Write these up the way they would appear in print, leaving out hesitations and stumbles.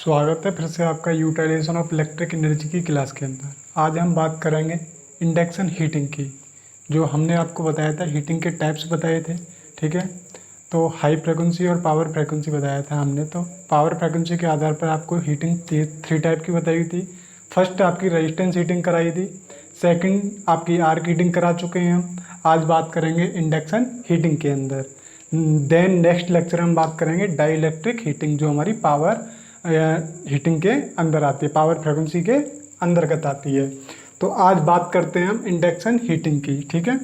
स्वागत है फिर से आपका यूटिलाइजेशन ऑफ इलेक्ट्रिक एनर्जी की क्लास के अंदर। आज हम बात करेंगे इंडक्शन हीटिंग की। जो हमने आपको बताया था, हीटिंग के टाइप्स बताए थे, ठीक है। तो हाई फ्रिक्वेंसी और पावर फ्रिक्वेंसी बताया था हमने। तो पावर फ्रिक्वेंसी के आधार पर आपको हीटिंग थ्री टाइप की बताई थी। फर्स्ट आपकी रेजिस्टेंस हीटिंग कराई थी, सेकंड आपकी आर्क हीटिंग करा चुके हैं हम। आज बात करेंगे इंडक्शन हीटिंग के अंदर। देन नेक्स्ट लेक्चर हम बात करेंगे डाई इलेक्ट्रिक हीटिंग, जो हमारी पावर हीटिंग के अंदर आती है, पावर फ्रिक्वेंसी के अंतर्गत आती है। तो आज बात करते हैं हम इंडक्शन हीटिंग की, ठीक है।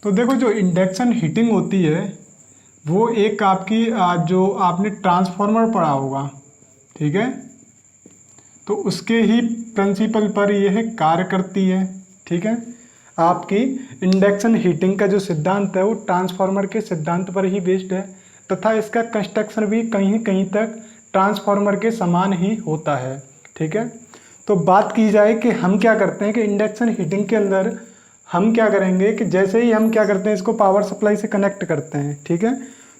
तो देखो, जो इंडक्शन हीटिंग होती है वो एक आपकी जो आपने ट्रांसफार्मर पढ़ा होगा, ठीक है, तो उसके ही प्रिंसिपल पर यह कार्य करती है, ठीक है। आपकी इंडक्शन हीटिंग का जो सिद्धांत है वो ट्रांसफार्मर के सिद्धांत पर ही बेस्ड है, तथा इसका कंस्ट्रक्शन भी कहीं कहीं तक ट्रांसफार्मर के समान ही होता है, ठीक है। तो बात की जाए कि हम क्या करते हैं कि इंडक्शन हीटिंग के अंदर हम क्या करेंगे कि जैसे ही हम क्या करते हैं, इसको पावर सप्लाई से कनेक्ट करते हैं, ठीक है।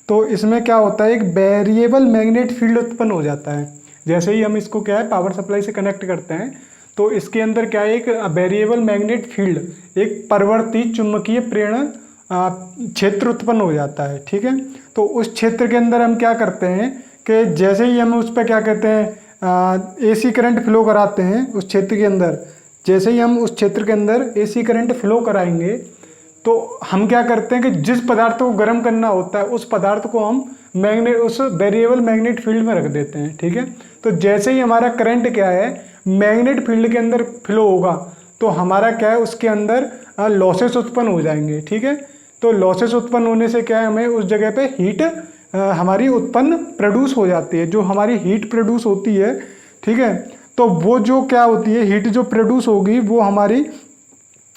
तो इसमें क्या होता है, एक वेरिएबल मैग्नेट फील्ड उत्पन्न हो जाता है। जैसे ही हम इसको क्या है पावर सप्लाई से कनेक्ट करते हैं तो इसके अंदर क्या है, एक वेरिएबल मैग्नेट फील्ड, एक परिवर्तित चुंबकीय प्रेरण क्षेत्र उत्पन्न हो जाता है, ठीक है। तो उस क्षेत्र के अंदर हम क्या करते हैं कि जैसे ही हम उस पर क्या कहते हैं एसी करंट फ्लो कराते हैं उस क्षेत्र के अंदर, जैसे ही हम उस क्षेत्र के अंदर एसी करंट फ्लो कराएंगे तो हम क्या करते हैं कि जिस पदार्थ को गर्म करना होता है उस पदार्थ को हम उस वेरिएबल मैग्नेट फील्ड में रख देते हैं, ठीक है। तो जैसे ही हमारा करंट क्या है मैग्नेट फील्ड के अंदर फ्लो होगा तो हमारा क्या है उसके अंदर लॉसेस उत्पन्न हो जाएंगे, ठीक है। तो लॉसेस उत्पन्न होने से क्या है, हमें उस जगह पे हीट हमारी उत्पन्न प्रोड्यूस हो जाती है। जो हमारी हीट प्रोड्यूस होती है, ठीक है, तो वो जो क्या होती है हीट जो प्रोड्यूस होगी वो हमारी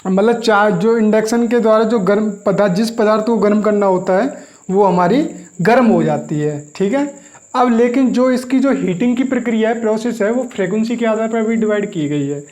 मतलब चार्ज जो इंडक्शन के द्वारा जो गर्म पदार्थ, जिस पदार्थ को गर्म करना होता है वो हमारी गर्म हो जाती है, ठीक है। अब लेकिन जो इसकी जो हीटिंग की प्रक्रिया है, प्रोसेस है, वो फ्रीक्वेंसी के आधार पर भी डिवाइड की गई है।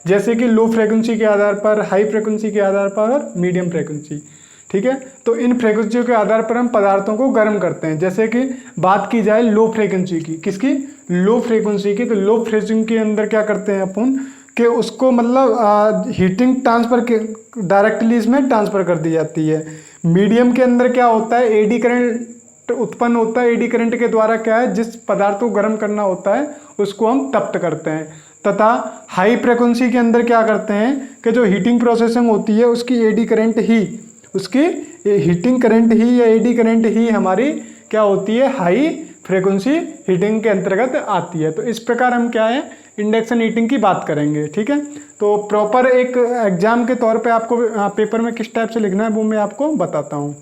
जैसे कि लो फ्रीक्वेंसी के आधार पर, हाई फ्रीक्वेंसी के आधार पर और मीडियम फ्रीक्वेंसी, ठीक है। तो इन फ्रीक्वेंसियों के आधार पर हम पदार्थों को गर्म करते हैं। जैसे कि बात की जाए लो फ्रीक्वेंसी की, किसकी, लो फ्रीक्वेंसी की, तो लो फ्रीक्वेंसी के अंदर क्या करते हैं अपन कि उसको मतलब हीटिंग ट्रांसफर के डायरेक्टली इसमें ट्रांसफर कर दी जाती है। मीडियम के अंदर क्या होता है, एडी करंट उत्पन्न होता है। एडी करंट के द्वारा क्या है, जिस पदार्थ को गर्म करना होता है उसको हम तप्त करते हैं। तथा हाई फ्रीक्वेंसी के अंदर क्या करते हैं कि जो हीटिंग प्रोसेसिंग होती है उसकी एडी करंट ही, उसकी हीटिंग करंट ही या एडी करंट ही हमारी क्या होती है, हाई फ्रीक्वेंसी हीटिंग के अंतर्गत आती है। तो इस प्रकार हम क्या है इंडक्शन हीटिंग की बात करेंगे, ठीक है। तो प्रॉपर एक एग्जाम के तौर पे आपको पेपर में किस टाइप से लिखना है वो मैं आपको बताता हूँ।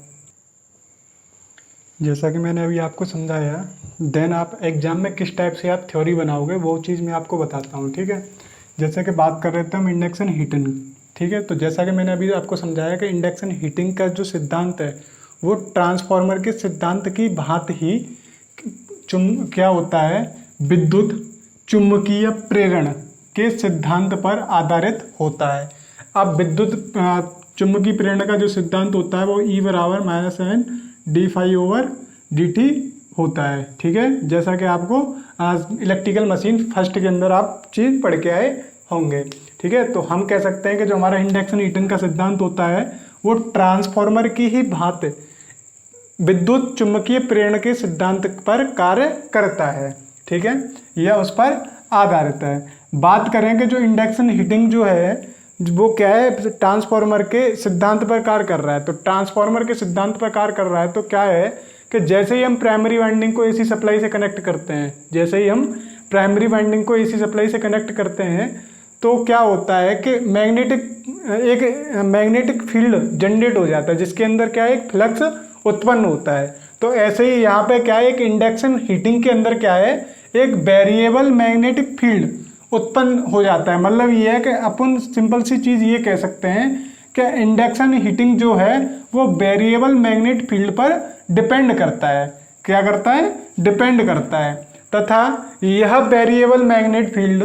जैसा कि मैंने अभी आपको समझाया, देन आप एग्जाम में किस टाइप से आप थ्योरी बनाओगे वो चीज़ मैं आपको बताता हूँ, ठीक है। जैसे कि बात कर रहे थे हम इंडक्शन हीटिंग, ठीक है। तो जैसा कि मैंने अभी आपको समझाया कि इंडक्शन हीटिंग का जो सिद्धांत है वो ट्रांसफार्मर के सिद्धांत की भांति ही क्या होता है, विद्युत चुंबकीय प्रेरण के सिद्धांत पर आधारित होता है। अब विद्युत चुंबकीय प्रेरण का जो सिद्धांत होता है वो E = -n d∅/dt होता है, ठीक है। जैसा कि आपको इलेक्ट्रिकल मशीन फर्स्ट के अंदर आप चीज़ पढ़ के आए होंगे, ठीक है। तो हम कह सकते हैं कि जो हमारा इंडक्शन हीटिंग का सिद्धांत होता है वो ट्रांसफार्मर की ही भांति विद्युत चुंबकीय प्रेरण के सिद्धांत पर कार्य करता है, ठीक है, यह उस पर आधारित है। बात करें कि जो इंडक्शन हीटिंग जो है वो क्या है, ट्रांसफार्मर के सिद्धांत पर कार्य कर रहा है। तो ट्रांसफार्मर के सिद्धांत पर कार्य कर रहा है तो क्या है कि जैसे ही हम प्राइमरी वाइंडिंग को एसी सप्लाई से कनेक्ट करते हैं, जैसे ही हम प्राइमरी वाइंडिंग को एसी सप्लाई से कनेक्ट करते हैं तो क्या होता है कि मैग्नेटिक फील्ड जनरेट हो जाता है जिसके अंदर क्या है एक फ्लक्स उत्पन्न होता है। तो ऐसे ही यहाँ पे क्या है, एक इंडक्शन हीटिंग के अंदर क्या है, एक वेरिएबल मैग्नेटिक फील्ड उत्पन्न हो जाता है। मतलब ये है कि अपन सिंपल सी चीज़ ये कह सकते हैं कि इंडक्शन हीटिंग जो है वो वेरिएबल मैग्नेट फील्ड पर डिपेंड करता है। क्या करता है, डिपेंड करता है। तथा यह variable magnet field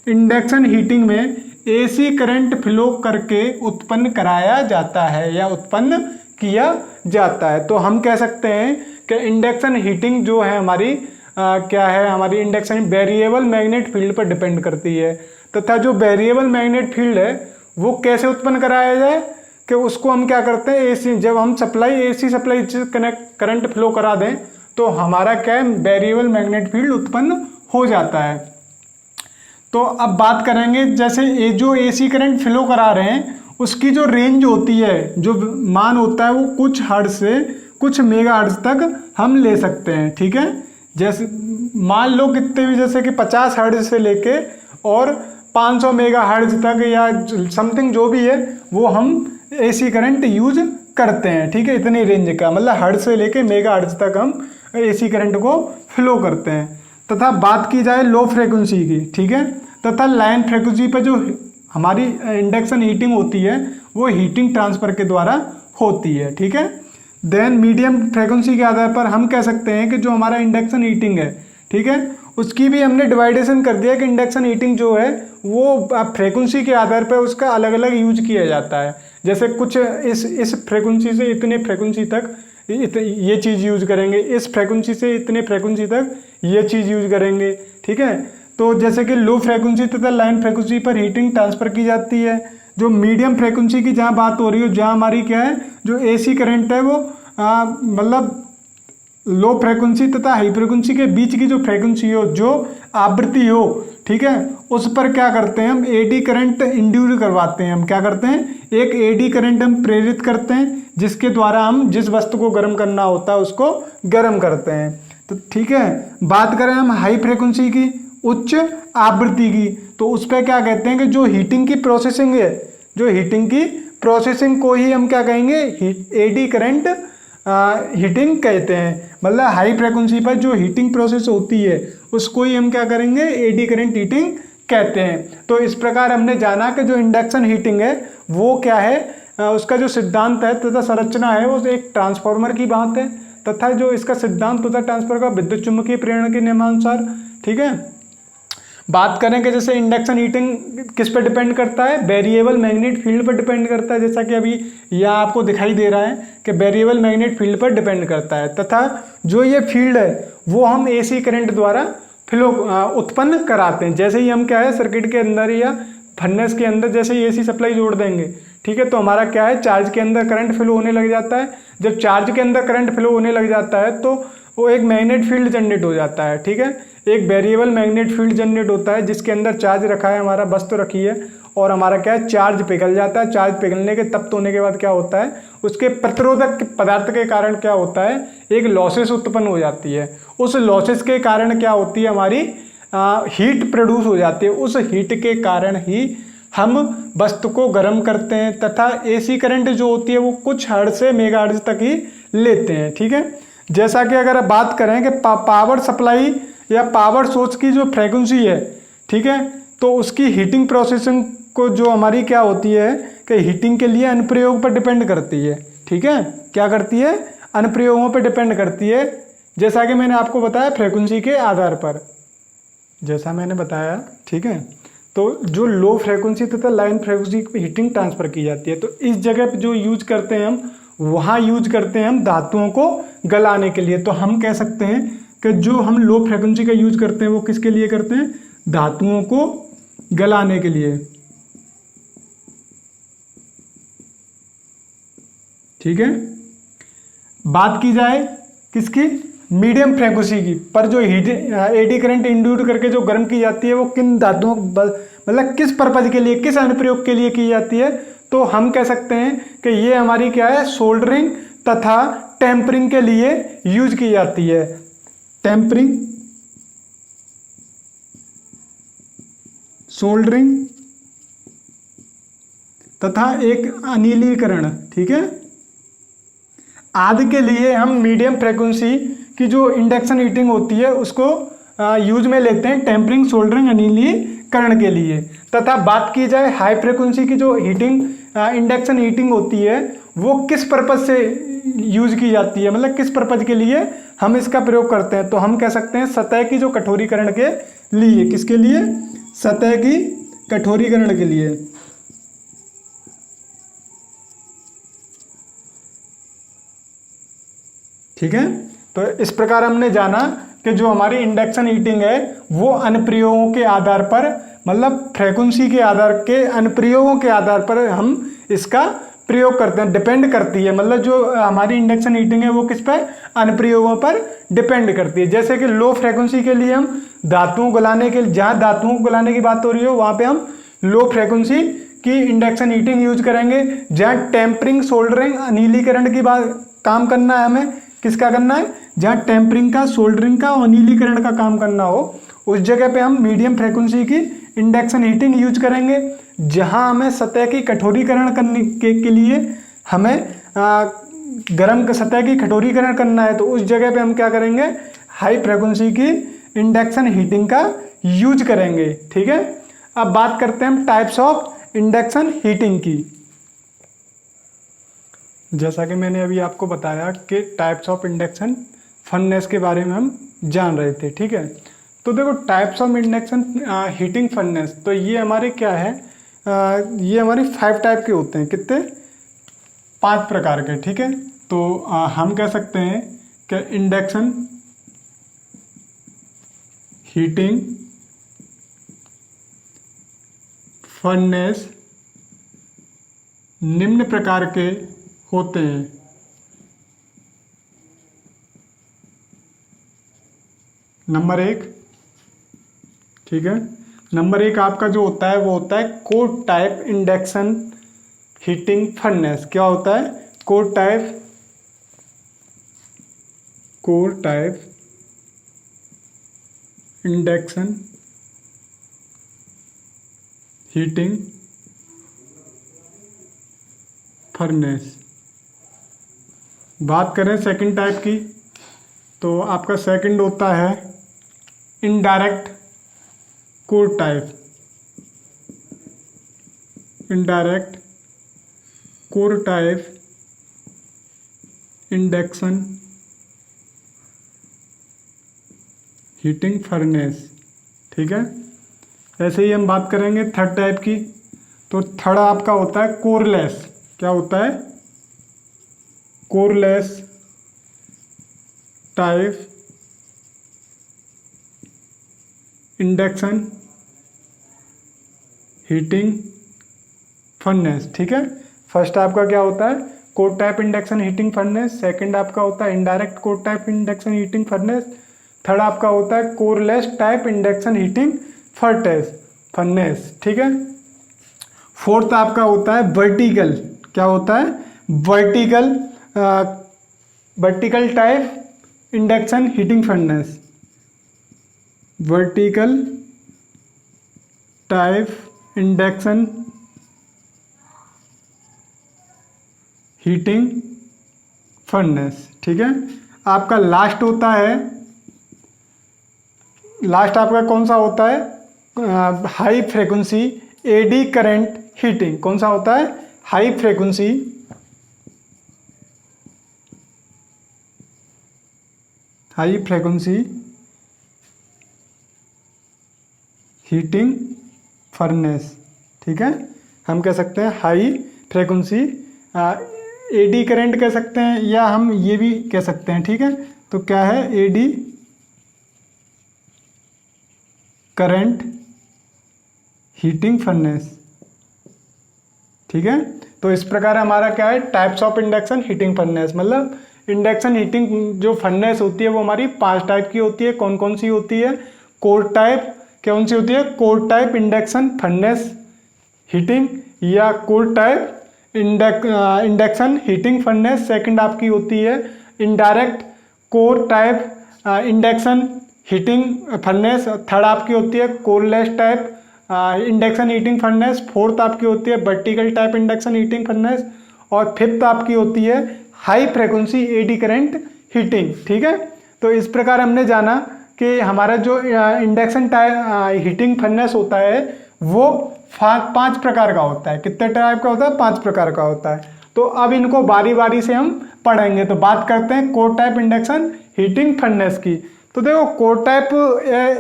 induction heating में एसी करंट फ्लो करके उत्पन्न कराया जाता है या उत्पन्न किया जाता है। तो हम कह सकते हैं कि इंडक्शन हीटिंग जो है हमारी क्या है हमारी इंडक्शन वेरिएबल मैग्नेट फील्ड पर डिपेंड करती है। तथा जो वेरिएबल मैग्नेट फील्ड है वो कैसे उत्पन्न कराया जाए कि उसको हम क्या करते हैं, एसी जब हम एसी सप्लाई से करंट फ्लो करा दें तो हमारा क्या है वेरिएबल मैग्नेट फील्ड उत्पन्न हो जाता है। तो अब बात करेंगे जैसे ये जो एसी करंट फ्लो करा रहे हैं उसकी जो रेंज होती है, जो मान होता है वो कुछ हर्ट्ज से कुछ मेगा हर्ट्ज तक हम ले सकते हैं। ठीक है, जैसे मान लो कितने भी, जैसे कि 50 हर्ट्ज से लेके और 500 मेगा हर्ट्ज तक या समथिंग जो भी है वो हम एसी करंट यूज करते हैं। ठीक है, इतनी रेंज का मतलब हर्ट्ज से लेके मेगा हर्ट्ज तक हम एसी करंट को फ्लो करते हैं। तथा बात की जाए लो फ्रिक्वेंसी की, ठीक है, तथा लाइन फ्रिक्वेंसी पर जो हमारी इंडक्शन हीटिंग होती है वो हीटिंग ट्रांसफर के द्वारा होती है। ठीक है, देन मीडियम फ्रिक्वेंसी के आधार पर हम कह सकते हैं कि जो हमारा इंडक्शन हीटिंग है, ठीक है, उसकी भी हमने डिवाइडेशन कर दिया कि इंडक्शन हीटिंग जो है वो फ्रिक्वेंसी के आधार पर उसका अलग अलग यूज किया जाता है। जैसे कुछ इस फ्रिक्वेंसी से इतने फ्रिक्वेंसी तक ये चीज़ यूज करेंगे, इस फ्रिक्वेंसी से इतने फ्रिक्वेंसी तक ये चीज़ यूज करेंगे। ठीक है, तो जैसे कि लो फ्रिक्वेंसी तथा लाइन फ्रिक्वेंसी पर हीटिंग ट्रांसफर की जाती है। जो मीडियम फ्रिक्वेंसी की जहाँ बात हो रही हो, जहाँ हमारी क्या है जो एसी करंट है वो मतलब लो फ्रिक्वेंसी तथा हाई फ्रिक्वेंसी के बीच की जो फ्रिक्वेंसी हो, जो आवृत्ति हो, ठीक है, उस पर क्या करते हैं हम एडी करंट इंड्यूस करवाते हैं। हम क्या करते हैं, एक एडी करंट हम प्रेरित करते हैं जिसके द्वारा हम जिस वस्तु को गर्म करना होता है उसको गर्म करते हैं। तो ठीक है, बात करें हम हाई फ्रिक्वेंसी की, उच्च आवृत्ति की, तो उस पर क्या कहते हैं कि जो हीटिंग की प्रोसेसिंग है, जो हीटिंग की प्रोसेसिंग को ही हम क्या कहेंगे एडी करंट हीटिंग कहते हैं। मतलब हाई फ्रिक्वेंसी पर जो हीटिंग प्रोसेस होती है उसको ही हम क्या करेंगे एडी करंट हीटिंग कहते हैं। तो इस प्रकार हमने जाना कि जो इंडक्शन हीटिंग है वो क्या है, उसका जो सिद्धांत है तथा संरचना है वो एक ट्रांसफार्मर की बात है, तथा जो इसका सिद्धांत तथा ट्रांसफर का विद्युत चुम्बकीय प्रेरण के नियमानुसार। ठीक है, बात करें कि जैसे इंडक्शन हीटिंग किस पर डिपेंड करता है, वेरिएबल मैग्नेट फील्ड पर डिपेंड करता है। जैसा कि अभी यह आपको दिखाई दे रहा है कि वेरिएबल मैग्नेट फील्ड पर डिपेंड करता है, तथा जो ये फील्ड है वो हम एसी करंट द्वारा फ्लो उत्पन्न कराते हैं। जैसे ही हम क्या है सर्किट के अंदर या फर्नेस के अंदर जैसे ही एसी सप्लाई जोड़ देंगे, ठीक है, तो हमारा क्या है चार्ज के अंदर करंट फ्लो होने लग जाता है। जब चार्ज के अंदर करंट फ्लो होने लग जाता है तो वो एक मैग्नेट फील्ड जनरेट हो जाता है। ठीक है, एक वेरिएबल मैग्नेट फील्ड जनरेट होता है जिसके अंदर चार्ज रखा है, हमारा वस्तु रखी है, और हमारा क्या है चार्ज पिघल जाता है। चार्ज पिघलने के तप्त होने के बाद क्या होता है, उसके प्रतिरोधक पदार्थ के कारण क्या होता है एक लॉसेस उत्पन्न हो जाती है। उस लॉसेस के कारण क्या होती है हमारी हीट प्रोड्यूस हो जाती है। उस हीट के कारण ही हम वस्तु को गर्म करते हैं, तथा एसी करंट जो होती है वो कुछ हर्ट्ज से मेगा हर्ट्ज तक ही लेते हैं। ठीक है, जैसा कि अगर बात करें कि पावर सप्लाई या पावर सोर्स की जो फ्रीक्वेंसी है, ठीक है, तो उसकी हीटिंग प्रोसेसिंग को जो हमारी क्या होती है कि हीटिंग के लिए अनुप्रयोग पर डिपेंड करती है। ठीक है, क्या करती है अनुप्रयोगों पर डिपेंड करती है। जैसा कि मैंने आपको बताया फ्रीक्वेंसी के आधार पर, जैसा मैंने बताया, ठीक है, तो जो लो फ्रीक्वेंसी तथा लाइन फ्रीक्वेंसी पे हीटिंग ट्रांसफर की जाती है, तो इस जगह पे जो यूज करते हैं हम वहाँ यूज करते हैं हम धातुओं को गलाने के लिए। तो हम कह सकते हैं कि जो हम लो फ्रीक्वेंसी का यूज करते हैं वो किसके लिए करते हैं, धातुओं को गलाने के लिए। ठीक है, बात की जाए किसकी, मीडियम फ्रीक्वेंसी की, पर जो एडी करंट इंड्यूस करके जो गर्म की जाती है वो किन धातुओं मतलब किस पर्पज के लिए, किस अनुप्रयोग के लिए की जाती है, तो हम कह सकते हैं कि ये हमारी क्या है सोल्डरिंग तथा टेम्परिंग के लिए यूज की जाती है। टेम्परिंग, सोल्डरिंग तथा एक अनिलीकरण, ठीक है, आदि के लिए हम मीडियम फ्रीक्वेंसी की जो इंडक्शन हीटिंग होती है उसको यूज में लेते हैं टेम्परिंग, सोल्डरिंग, अनिलीकरण के लिए। तथा बात की जाए हाई फ्रीक्वेंसी की जो हीटिंग इंडक्शन हीटिंग होती है वो किस पर्पज से यूज की जाती है, मतलब किस पर्पज के लिए हम इसका प्रयोग करते हैं, तो हम कह सकते हैं सतह की जो कठोरीकरण के लिए। किसके लिए, सतह की कठोरीकरण के लिए। ठीक है, तो इस प्रकार हमने जाना कि जो हमारी इंडक्शन हीटिंग है वो अनुप्रयोगों के आधार पर, मतलब फ्रीक्वेंसी के आधार के अनुप्रयोगों के आधार पर हम इसका प्रयोग करते हैं, डिपेंड करती है। मतलब जो हमारी इंडक्शन हीटिंग है वो किस पर, अनुप्रयोगों पर डिपेंड करती है। जैसे कि लो फ्रीक्वेंसी के लिए हम धातुओं गलाने के, जहाँ धातुओं को गलाने की बात हो रही हो वहाँ पे हम लो फ्रीक्वेंसी की इंडक्शन हीटिंग यूज करेंगे। जहाँ टेम्परिंग, सोल्डरिंग, अनिलीकरण की बात काम करना है, हमें किसका करना है, जहाँ टेम्परिंग का, सोल्डरिंग का और अनिलीकरण का काम करना हो उस जगह पे हम मीडियम फ्रीक्वेंसी की इंडक्शन हीटिंग यूज करेंगे। जहाँ हमें सतह की कठोरीकरण करने के लिए हमें गर्म सतह की कठोरीकरण करना है तो उस जगह पे हम क्या करेंगे, हाई फ्रीक्वेंसी की इंडक्शन हीटिंग का यूज करेंगे। ठीक है, अब बात करते हैं हम टाइप्स ऑफ इंडक्शन हीटिंग की। जैसा कि मैंने अभी आपको बताया कि टाइप्स ऑफ इंडक्शन फर्नेस के बारे में हम जान रहे थे। ठीक है, तो देखो types of induction heating furnace, तो ये हमारे क्या है, ये हमारे 5 टाइप के होते हैं। कितने, 5 प्रकार के। ठीक है, तो हम कह सकते हैं कि इंडक्शन हीटिंग फर्नेस निम्न प्रकार के होते हैं। नंबर 1, ठीक है, नंबर 1 आपका जो होता है वो होता है core type induction heating furnace. क्या होता है, core type induction heating furnace. बात करें सेकंड टाइप की, तो आपका सेकंड होता है indirect core type, indirect core type induction heating furnace. ठीक है, ऐसे ही हम बात करेंगे थर्ड टाइप की, तो थर्ड आपका होता है कोरलेस। क्या होता है, coreless type induction heating furnace. ठीक है, फर्स्ट आपका क्या होता है, core type induction heating furnace. Second आपका होता है indirect core type induction heating furnace. Third आपका होता है coreless type induction heating furnace. ठीक है, फोर्थ आपका होता है वर्टिकल। क्या होता है, vertical type induction heating furnace, vertical type induction heating furnace. ठीक है, आपका लास्ट होता है, लास्ट आपका कौन सा होता है, high frequency eddy current heating. कौन सा होता है, हाई फ्रीक्वेंसी हीटिंग फर्नेस। ठीक है, हम कह सकते हैं हाई फ्रीक्वेंसी एडी करंट कह सकते हैं, या हम ये भी कह सकते हैं। ठीक है, तो क्या है, एडी करंट हीटिंग फर्नेस। ठीक है, तो इस प्रकार हमारा क्या है, types of induction heating furnace. मतलब इंडक्शन हीटिंग जो फर्नेस होती है वो हमारी 5 टाइप की होती है। कौन कौन सी होती है, कोर टाइप, कौन सी होती है, core type induction furnace heating, या core type induction heating furnace. Second आपकी होती है indirect core type induction heating furnace. Third आपकी होती है coreless type induction heating furnace. Fourth आपकी होती है vertical type induction heating furnace. और फिफ्थ आपकी होती है high frequency eddy current heating. ठीक है, तो इस प्रकार हमने जाना कि हमारा जो इंडक्शन टाइप हीटिंग फर्नेस होता है वो 5 प्रकार का होता है। कितने टाइप का होता है, 5 प्रकार का होता है। तो अब इनको बारी बारी से हम पढ़ेंगे। तो बात करते हैं core type induction heating furnace की। तो देखो कोर टाइप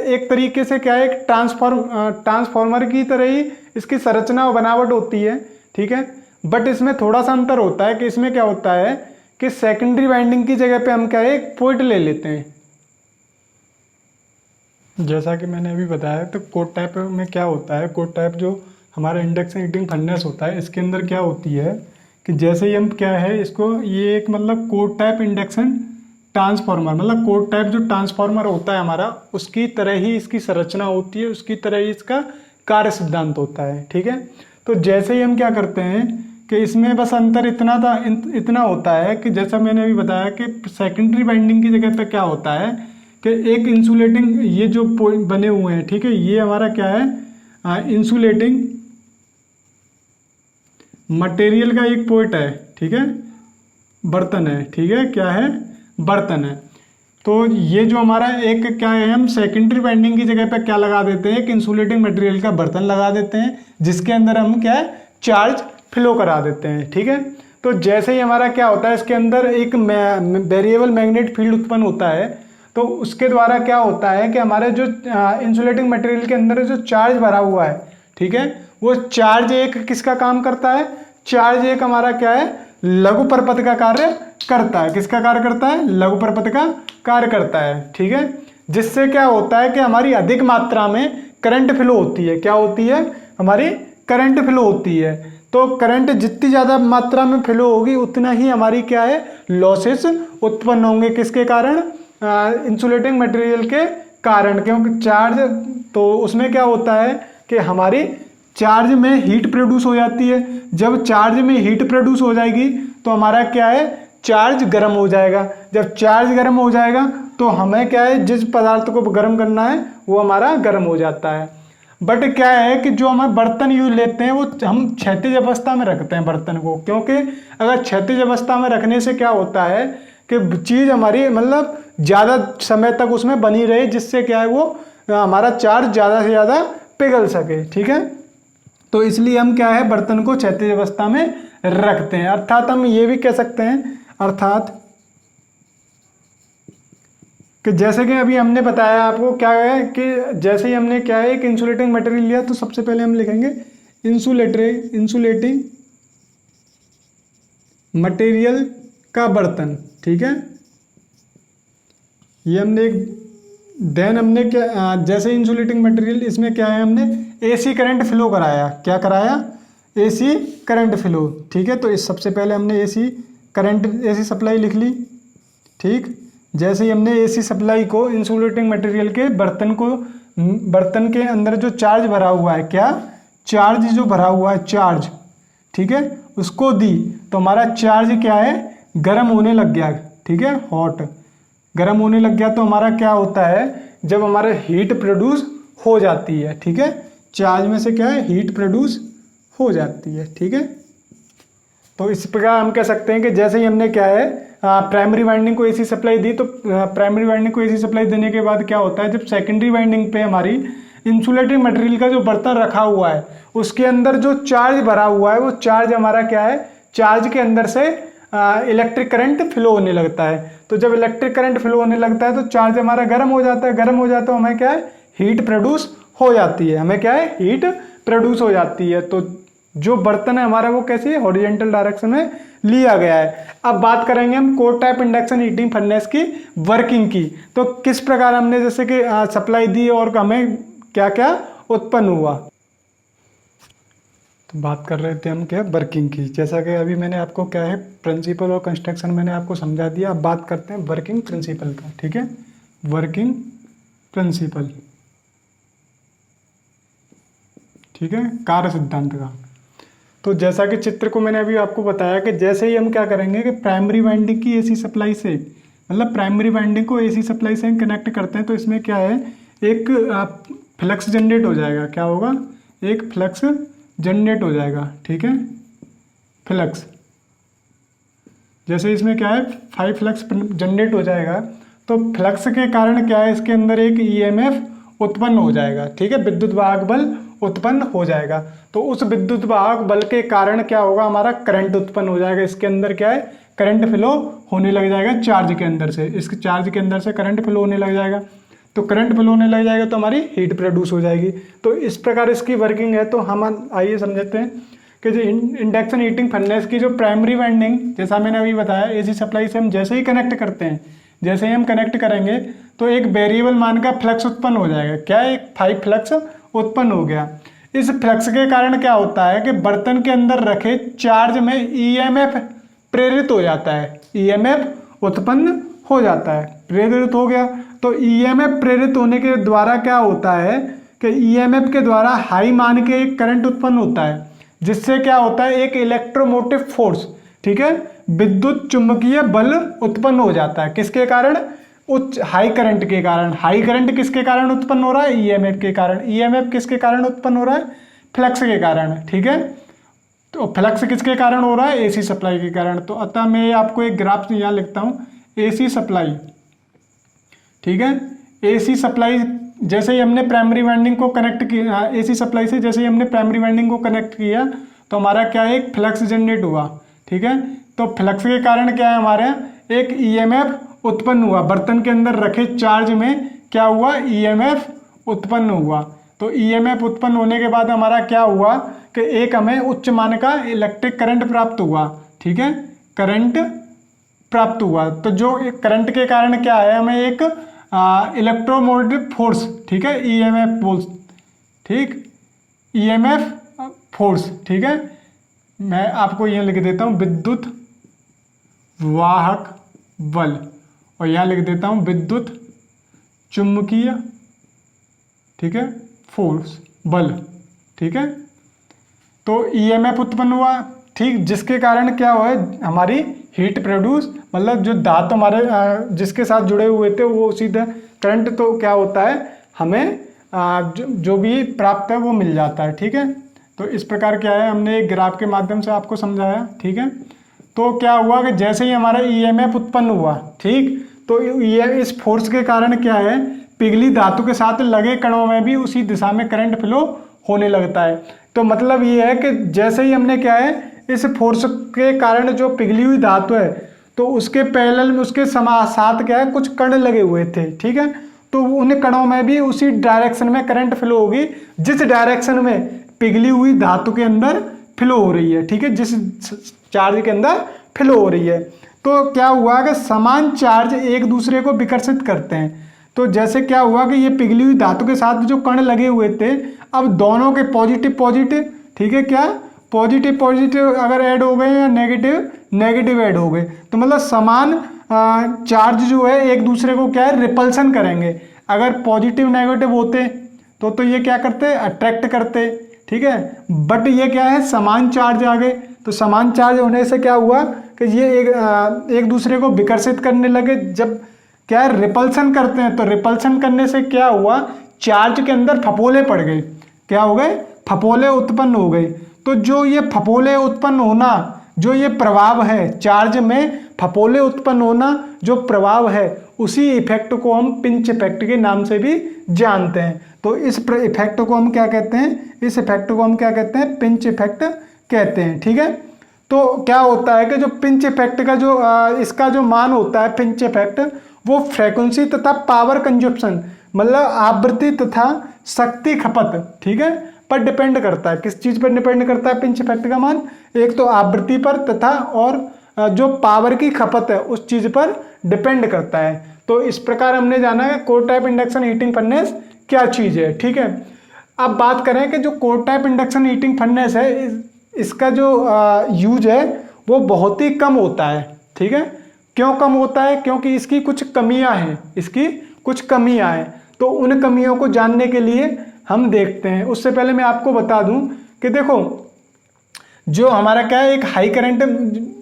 एक तरीके से क्या है, एक ट्रांसफार्मर की तरह ही इसकी संरचना और बनावट होती है। ठीक है, बट इसमें थोड़ा सा अंतर होता है कि इसमें क्या होता है कि सेकेंडरी वाइंडिंग की जगह पे हम क्या है, एक पॉइंट ले लेते हैं। जैसा कि मैंने अभी बताया, तो कोड टाइप में क्या होता है, कोड टाइप जो हमारा इंडक्शन हीटिंग फर्नेस होता है, इसके अंदर क्या होती है कि जैसे ही हम क्या है इसको, ये एक मतलब कोड टाइप इंडक्शन ट्रांसफार्मर, मतलब कोड टाइप जो ट्रांसफार्मर होता है हमारा, उसकी तरह ही इसकी संरचना होती है, उसकी तरह ही इसका कार्य सिद्धांत होता है। ठीक है, तो जैसे ही हम क्या करते हैं कि इसमें बस अंतर इतना होता है कि जैसा मैंने अभी बताया कि सेकेंडरी वाइंडिंग की जगह पे क्या होता है कि एक इंसुलेटिंग, ये जो बने हुए हैं, ठीक है, ये हमारा क्या है, इंसुलेटिंग मटेरियल का एक पोर्ट है, ठीक है, बर्तन है, ठीक है, क्या है, बर्तन है। तो ये जो हमारा एक क्या है, हम सेकेंडरी वाइंडिंग की जगह पे क्या लगा देते हैं, एक इंसुलेटिंग मटेरियल का बर्तन लगा देते हैं, जिसके अंदर हम क्या है, चार्ज फ्लो करा देते हैं। ठीक है, तो जैसे ही हमारा क्या होता है, इसके अंदर एक वेरिएबल मैग्नेट फील्ड उत्पन्न होता है, तो उसके द्वारा क्या होता है कि हमारे जो इंसुलेटिंग मटेरियल के अंदर जो चार्ज भरा हुआ है, ठीक है, वो चार्ज एक किसका काम करता है, चार्ज एक हमारा क्या है, लघु परपथ का कार्य करता है। किसका कार्य करता है, लघु परपथ का कार्य करता है। ठीक है, जिससे क्या होता है कि हमारी अधिक मात्रा में करंट फ्लो होती है। क्या होती है, हमारी करंट फ्लो होती है। तो करंट जितनी ज़्यादा मात्रा में फ्लो होगी उतना ही हमारी क्या है, लॉसेस उत्पन्न होंगे। किसके कारण, इंसुलेटिंग मटेरियल के कारण, क्योंकि चार्ज, तो उसमें क्या होता है कि हमारी चार्ज में हीट प्रोड्यूस हो जाती है। जब चार्ज में हीट प्रोड्यूस हो जाएगी तो हमारा क्या है, चार्ज गर्म हो जाएगा। जब चार्ज गर्म हो जाएगा तो हमें क्या है, जिस पदार्थ को गर्म करना है वो हमारा गर्म हो जाता है। बट क्या है कि जो हम बर्तन यूज लेते हैं वो हम क्षैतिज अवस्था में रखते हैं बर्तन को, क्योंकि अगर क्षैतिज अवस्था में रखने से क्या होता है कि चीज़ हमारी मतलब ज़्यादा समय तक उसमें बनी रहे, जिससे क्या है वो हमारा चार्ज ज़्यादा से ज़्यादा पिघल सके। ठीक है, तो इसलिए हम क्या है, बर्तन को क्षैतिज अवस्था में रखते हैं। अर्थात हम ये भी कह सकते हैं, अर्थात कि जैसे कि अभी हमने बताया आपको क्या है कि जैसे ही हमने क्या है, एक इंसुलेटिंग मटेरियल लिया, तो सबसे पहले हम लिखेंगे इंसुलेटिंग मटेरियल का बर्तन। ठीक है, ये हमने देन हमने क्या, जैसे इंसुलेटिंग मटेरियल, इसमें क्या है, हमने एसी करंट फ्लो कराया। क्या कराया, एसी करंट फ्लो। ठीक है, तो इस सबसे पहले हमने एसी सप्लाई लिख ली। ठीक, जैसे ही हमने एसी सप्लाई को इंसुलेटिंग मटेरियल के बर्तन के अंदर जो चार्ज भरा हुआ है, क्या चार्ज जो भरा हुआ है, चार्ज, ठीक है, उसको दी, तो हमारा चार्ज क्या है, गर्म होने लग गया। ठीक है, हॉट, गर्म होने लग गया। तो हमारा क्या होता है, जब हमारे हीट प्रोड्यूस हो जाती है, ठीक है, चार्ज में से क्या है, हीट प्रोड्यूस हो जाती है। ठीक है, तो इस प्रकार हम कह सकते हैं कि जैसे ही हमने क्या है, प्राइमरी वाइंडिंग को एसी सप्लाई दी, तो प्राइमरी वाइंडिंग को एसी सप्लाई देने के बाद क्या होता है, जब सेकेंडरी वाइंडिंग पे हमारी इंसुलेटिंग मटेरियल का जो बर्तन रखा हुआ है, उसके अंदर जो चार्ज भरा हुआ है, वो चार्ज हमारा क्या है, चार्ज के अंदर से इलेक्ट्रिक करंट फ्लो होने लगता है। तो जब इलेक्ट्रिक करंट फ्लो होने लगता है तो चार्ज हमारा गर्म हो जाता है। गर्म हो जाता है, हमें क्या है, हीट प्रोड्यूस हो जाती है। हमें क्या है, हीट प्रोड्यूस हो जाती है। तो जो बर्तन है हमारा वो कैसे हॉरिजॉन्टल डायरेक्शन में लिया गया है। अब बात करेंगे हम code type induction heating furnace की वर्किंग की। तो किस प्रकार हमने जैसे कि सप्लाई दी और हमें क्या क्या उत्पन्न हुआ। तो बात कर रहे थे हम क्या, वर्किंग की। जैसा कि अभी मैंने आपको क्या है, प्रिंसिपल और कंस्ट्रक्शन मैंने आपको समझा दिया। अब बात करते हैं वर्किंग प्रिंसिपल का। ठीक है, वर्किंग प्रिंसिपल, ठीक है, कार्य सिद्धांत का। तो जैसा कि चित्र को मैंने अभी आपको बताया कि जैसे ही हम क्या करेंगे कि प्राइमरी वाइंडिंग की एसी सप्लाई से, मतलब प्राइमरी वाइंडिंग को एसी सप्लाई से हम कनेक्ट करते हैं, तो इसमें क्या है, एक फ्लक्स जनरेट हो जाएगा। क्या होगा, एक फ्लक्स जनरेट हो जाएगा। ठीक है, फ्लक्स, जैसे इसमें क्या है, 5 फ्लक्स जनरेट हो जाएगा। तो फ्लक्स के कारण क्या है, इसके अंदर एक ईएमएफ उत्पन्न हो जाएगा। ठीक है, विद्युत वाहक बल उत्पन्न हो जाएगा। तो उस विद्युत वाहक बल के कारण क्या होगा, हमारा करंट उत्पन्न हो जाएगा। इसके अंदर क्या है, करंट फ्लो होने लग जाएगा चार्ज के अंदर से। इसके चार्ज के अंदर से करंट फ्लो होने लग जाएगा। तो करंट फ्लो होने लग जाएगा तो हमारी हीट प्रोड्यूस हो जाएगी। तो इस प्रकार इसकी वर्किंग है। तो हम आइए समझते हैं कि जो इंडक्शन हीटिंग फर्नेस की जो प्राइमरी वाइंडिंग, जैसा मैंने अभी बताया, एसी सप्लाई से हम जैसे ही कनेक्ट करते हैं, जैसे ही हम कनेक्ट करेंगे तो एक वेरिएबल मान का फ्लक्स उत्पन्न हो जाएगा। क्या, एक 5 फ्लक्स उत्पन्न हो गया। इस फ्लक्स के कारण क्या होता है कि बर्तन के अंदर रखे चार्ज में ईएमएफ प्रेरित हो जाता है, ईएमएफ उत्पन्न हो जाता है, प्रेरित हो गया। तो ईएमएफ प्रेरित होने के द्वारा क्या होता है कि ईएमएफ के द्वारा हाई मान के एक करंट उत्पन्न होता है, जिससे क्या होता है, एक इलेक्ट्रोमोटिव फोर्स, ठीक है, विद्युत चुंबकीय बल उत्पन्न हो जाता है। किसके कारण? उच्च हाई करंट के कारण। हाई करंट किसके कारण उत्पन्न हो रहा है? ईएमएफ के कारण। ईएमएफ किसके कारण उत्पन्न हो रहा है? फ्लक्स के कारण, ठीक है। तो फ्लक्स किसके कारण हो रहा है? एसी सप्लाई के कारण। तो अतः मैं आपको एक ग्राफ यहाँ लिखता हूँ, एसी सप्लाई, ठीक है। एसी सप्लाई जैसे ही हमने प्राइमरी वाइंडिंग को कनेक्ट किया, एसी सप्लाई से जैसे ही हमने प्राइमरी वाइंडिंग को कनेक्ट किया तो हमारा क्या है, एक फ्लक्स जनरेट हुआ, ठीक है। तो फ्लक्स के कारण क्या है, हमारे यहाँ एक ईएमएफ उत्पन्न हुआ। बर्तन के अंदर रखे चार्ज में क्या हुआ, ईएमएफ उत्पन्न हुआ। तो ईएमएफ उत्पन्न होने के बाद हमारा क्या हुआ कि एक हमें उच्च मान का इलेक्ट्रिक करंट प्राप्त हुआ, ठीक है, करंट प्राप्त हुआ। तो जो करंट के कारण क्या है, हमें एक इलेक्ट्रोमोटिव फोर्स, ठीक है, ईएमएफ फोर्स, ठीक, ईएमएफ फोर्स, ठीक है। मैं आपको यह लिख देता हूँ विद्युत वाहक बल, और यहाँ लिख देता हूँ विद्युत चुंबकीय, ठीक है, फोर्स, बल, ठीक है। तो ईएमएफ उत्पन्न हुआ, ठीक, जिसके कारण क्या हुआ है, हमारी हीट प्रोड्यूस, मतलब जो धातु हमारे जिसके साथ जुड़े हुए थे वो सीधा करंट, तो क्या होता है, हमें जो भी प्राप्त है वो मिल जाता है, ठीक है। तो इस प्रकार क्या है, हमने एक ग्राफ के माध्यम से आपको समझाया, ठीक है। तो क्या हुआ कि जैसे ही हमारा ईएमएफ उत्पन्न हुआ, ठीक, तो ये इस फोर्स के कारण क्या है, पिघली धातु के साथ लगे कणों में भी उसी दिशा में करंट फ्लो होने लगता है। तो मतलब ये है कि जैसे ही हमने क्या है, इस फोर्स के कारण जो पिघली हुई धातु है तो उसके पैरेलल में उसके साथ क्या है, कुछ कण लगे हुए थे, ठीक है। तो उन कणों में भी उसी डायरेक्शन में करंट फ्लो होगी जिस डायरेक्शन में पिघली हुई धातु के अंदर फ्लो हो रही है, ठीक है, जिस चार्ज के अंदर फ्लो हो रही है। तो क्या हुआ कि समान चार्ज एक दूसरे को विकर्षित करते हैं। तो जैसे क्या हुआ कि ये पिघली हुई धातु के साथ जो कण लगे हुए थे, अब दोनों के पॉजिटिव पॉजिटिव, ठीक है, क्या पॉजिटिव पॉजिटिव अगर ऐड हो गए या नेगेटिव नेगेटिव ऐड हो गए, तो मतलब समान चार्ज जो है एक दूसरे को क्या है, रिपल्सन करेंगे। अगर पॉजिटिव नेगेटिव होते तो ये क्या करते, अट्रैक्ट करते, ठीक है। बट ये क्या है, समान चार्ज आ गए, तो समान चार्ज होने से क्या हुआ कि ये एक दूसरे को विकर्षित करने लगे। जब क्या है, रिपल्सन करते हैं, तो रिपल्सन करने से क्या हुआ, चार्ज के अंदर फपोले पड़ गए। क्या हो गए, फपोले उत्पन्न हो गए। तो जो ये फपोले उत्पन्न होना, जो ये प्रभाव है, चार्ज में फपोले उत्पन्न होना जो प्रभाव है, उसी इफेक्ट को हम पिंच इफेक्ट के नाम से भी जानते हैं। तो इस इफेक्ट को हम क्या कहते हैं, इस इफेक्ट को हम क्या कहते हैं, पिंच इफेक्ट कहते हैं, ठीक है। तो क्या होता है कि जो पिंच इफेक्ट का जो इसका जो मान होता है, पिंच इफेक्ट, वो फ्रीक्वेंसी तथा पावर कंजप्शन, मतलब आवृत्ति तथा शक्ति खपत, ठीक है, पर डिपेंड करता है। किस चीज पर डिपेंड करता है पिंच इफेक्ट का मान? एक तो आवृत्ति पर तथा और जो पावर की खपत है उस चीज पर डिपेंड करता है। तो इस प्रकार हमने जाना है core type induction heating furnace क्या चीज है, ठीक है। अब बात करें कि जो core type induction heating furnace है, इसका जो यूज है वो बहुत ही कम होता है, ठीक है। क्यों कम होता है? क्योंकि इसकी कुछ कमियां हैं, इसकी कुछ कमियां हैं। तो उन कमियों को जानने के लिए हम देखते हैं। उससे पहले मैं आपको बता दूं कि देखो, जो हमारा क्या है, एक हाई करंट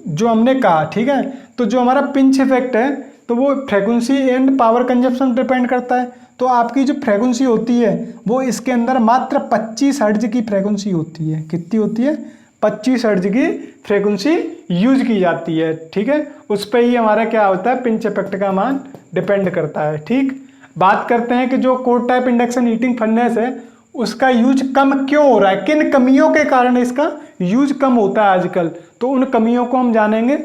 जो हमने कहा, ठीक है, तो जो हमारा पिंच इफेक्ट है तो वो frequency and power consumption depend करता है। तो आपकी जो फ्रीक्वेंसी होती है वो इसके अंदर मात्र 25 हर्ट्ज की फ्रीक्वेंसी होती है। कितनी होती है? 25 हर्ट्ज की फ्रीक्वेंसी यूज की जाती है, ठीक है। उस पर ही हमारा क्या होता है, पिंच इफेक्ट का मान डिपेंड करता है, ठीक। बात करते हैं कि जो core type induction heating furnace है उसका यूज कम क्यों हो रहा है, किन कमियों के कारण इसका यूज कम होता है आजकल। तो उन कमियों को हम जानेंगे।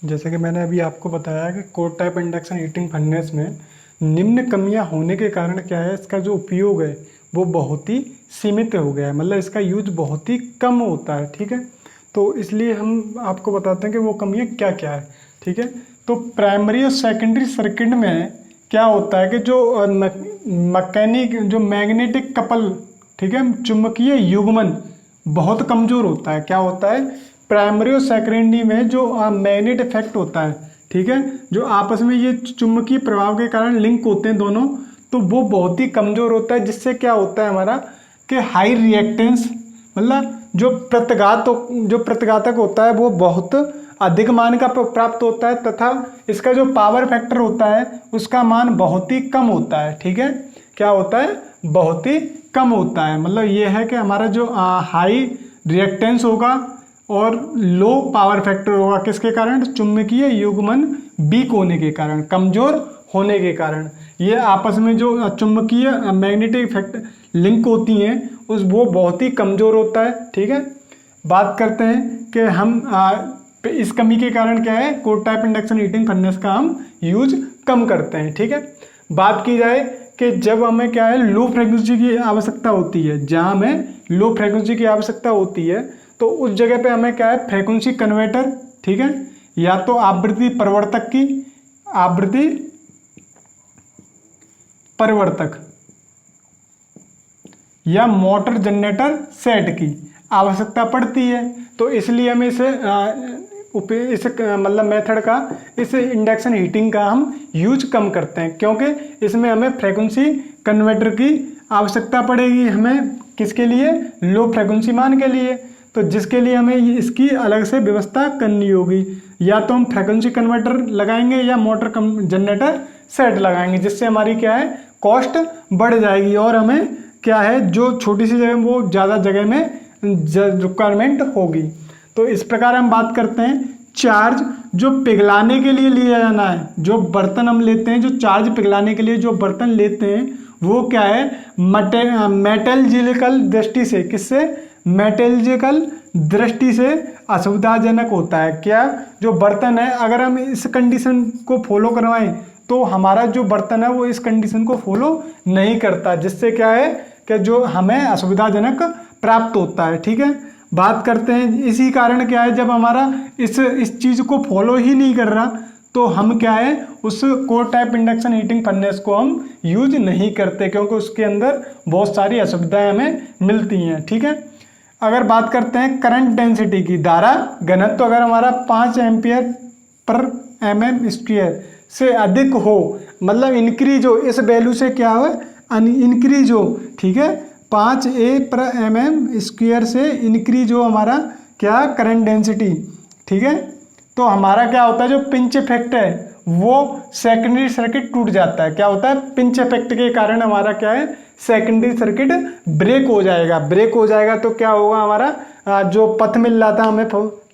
जैसे कि मैंने अभी आपको बताया कि core type induction heating furnace में निम्न कमियां होने के कारण क्या है, इसका जो उपयोग है वो बहुत ही सीमित हो गया है, मतलब इसका यूज बहुत ही कम होता है, ठीक है। तो इसलिए हम आपको बताते हैं कि वो कमियां क्या क्या है, ठीक है। तो प्राइमरी और सेकेंडरी सर्किट में क्या होता है कि जो मैग्नेटिक कपल, ठीक है, चुंबकीय युग्मन बहुत कमज़ोर होता है। क्या होता है, प्राइमरी और सेकेंडरी में जो मैग्नेट इफेक्ट होता है, ठीक है, जो आपस में ये चुंबकीय प्रभाव के कारण लिंक होते हैं दोनों, तो वो बहुत ही कमज़ोर होता है, जिससे क्या होता है हमारा कि हाई रिएक्टेंस, मतलब जो प्रतिघातक होता है वो बहुत अधिक मान का प्राप्त होता है, तथा इसका जो पावर फैक्टर होता है उसका मान बहुत ही कम होता है। ठीक है, क्या होता है, बहुत ही कम होता है। मतलब ये है कि हमारा जो हाई रिएक्टेंस होगा और लो पावर फैक्टर होगा, किसके कारण, चुंबकीय युग्मन वीक होने के कारण, कमजोर होने के कारण। ये आपस में जो चुंबकीय मैग्नेटिक इफेक्ट लिंक होती हैं वो बहुत ही कमजोर होता है। ठीक है, बात करते हैं कि हम इस कमी के कारण क्या है, core type induction heating furnace का हम यूज कम करते हैं। ठीक है, बात की जाए कि जब हमें क्या है, लो फ्रीक्वेंसी की आवश्यकता होती है, जहां हमें लो फ्रीक्वेंसी की आवश्यकता होती है तो उस जगह पे हमें क्या है, फ्रीक्वेंसी कन्वर्टर, ठीक है, या तो आवृत्ति परिवर्तक या मोटर जनरेटर सेट की आवश्यकता पड़ती है। तो इसलिए हमें इस मतलब मेथड का, इस इंडक्शन हीटिंग का हम यूज कम करते हैं, क्योंकि इसमें हमें फ्रीक्वेंसी कन्वर्टर की आवश्यकता पड़ेगी। हमें किसके लिए, लो फ्रीक्वेंसी मान के लिए। तो जिसके लिए हमें इसकी अलग से व्यवस्था करनी होगी, या तो हम फ्रीक्वेंसी कन्वर्टर लगाएंगे या मोटर जनरेटर सेट लगाएंगे, जिससे हमारी क्या है, कॉस्ट बढ़ जाएगी और हमें क्या है, जो छोटी सी जगह वो ज़्यादा जगह में रिक्वायरमेंट होगी। तो इस प्रकार हम बात करते हैं चार्ज जो पिघलाने के लिए लिया जाना है, जो बर्तन हम लेते हैं, जो चार्ज पिघलाने के लिए जो बर्तन लेते हैं वो क्या है, मेटलर्जिकल दृष्टि से, किससे, मेटलर्जिकल दृष्टि से असुविधाजनक होता है। क्या, जो बर्तन है, अगर हम इस कंडीशन को फॉलो करवाएं तो हमारा जो बर्तन है वो इस कंडीशन को फॉलो नहीं करता, जिससे क्या है कि जो हमें असुविधाजनक प्राप्त होता है। ठीक है, बात करते हैं इसी कारण क्या है, जब हमारा इस चीज़ को फॉलो ही नहीं कर रहा तो हम क्या है, उस core type induction heating furnace को हम यूज नहीं करते, क्योंकि उसके अंदर बहुत सारी असुविधाएं हमें मिलती हैं। ठीक है, अगर बात करते हैं करंट डेंसिटी की, धारा घनत्व तो अगर हमारा 5 एम्पियर पर mm² से अधिक हो, मतलब इंक्रीज हो, इस वैल्यू से क्या हो, इंक्रीज हो। ठीक है, 5 A/mm² से इंक्रीज हो हमारा क्या, करंट डेंसिटी। ठीक है, तो हमारा क्या होता है, जो पिंच इफेक्ट है वो सेकेंडरी सर्किट टूट जाता है। क्या होता है, पिंच इफेक्ट के कारण हमारा क्या है, सेकेंडरी सर्किट ब्रेक हो जाएगा। तो क्या होगा, हमारा जो पथ मिल रहा था हमें,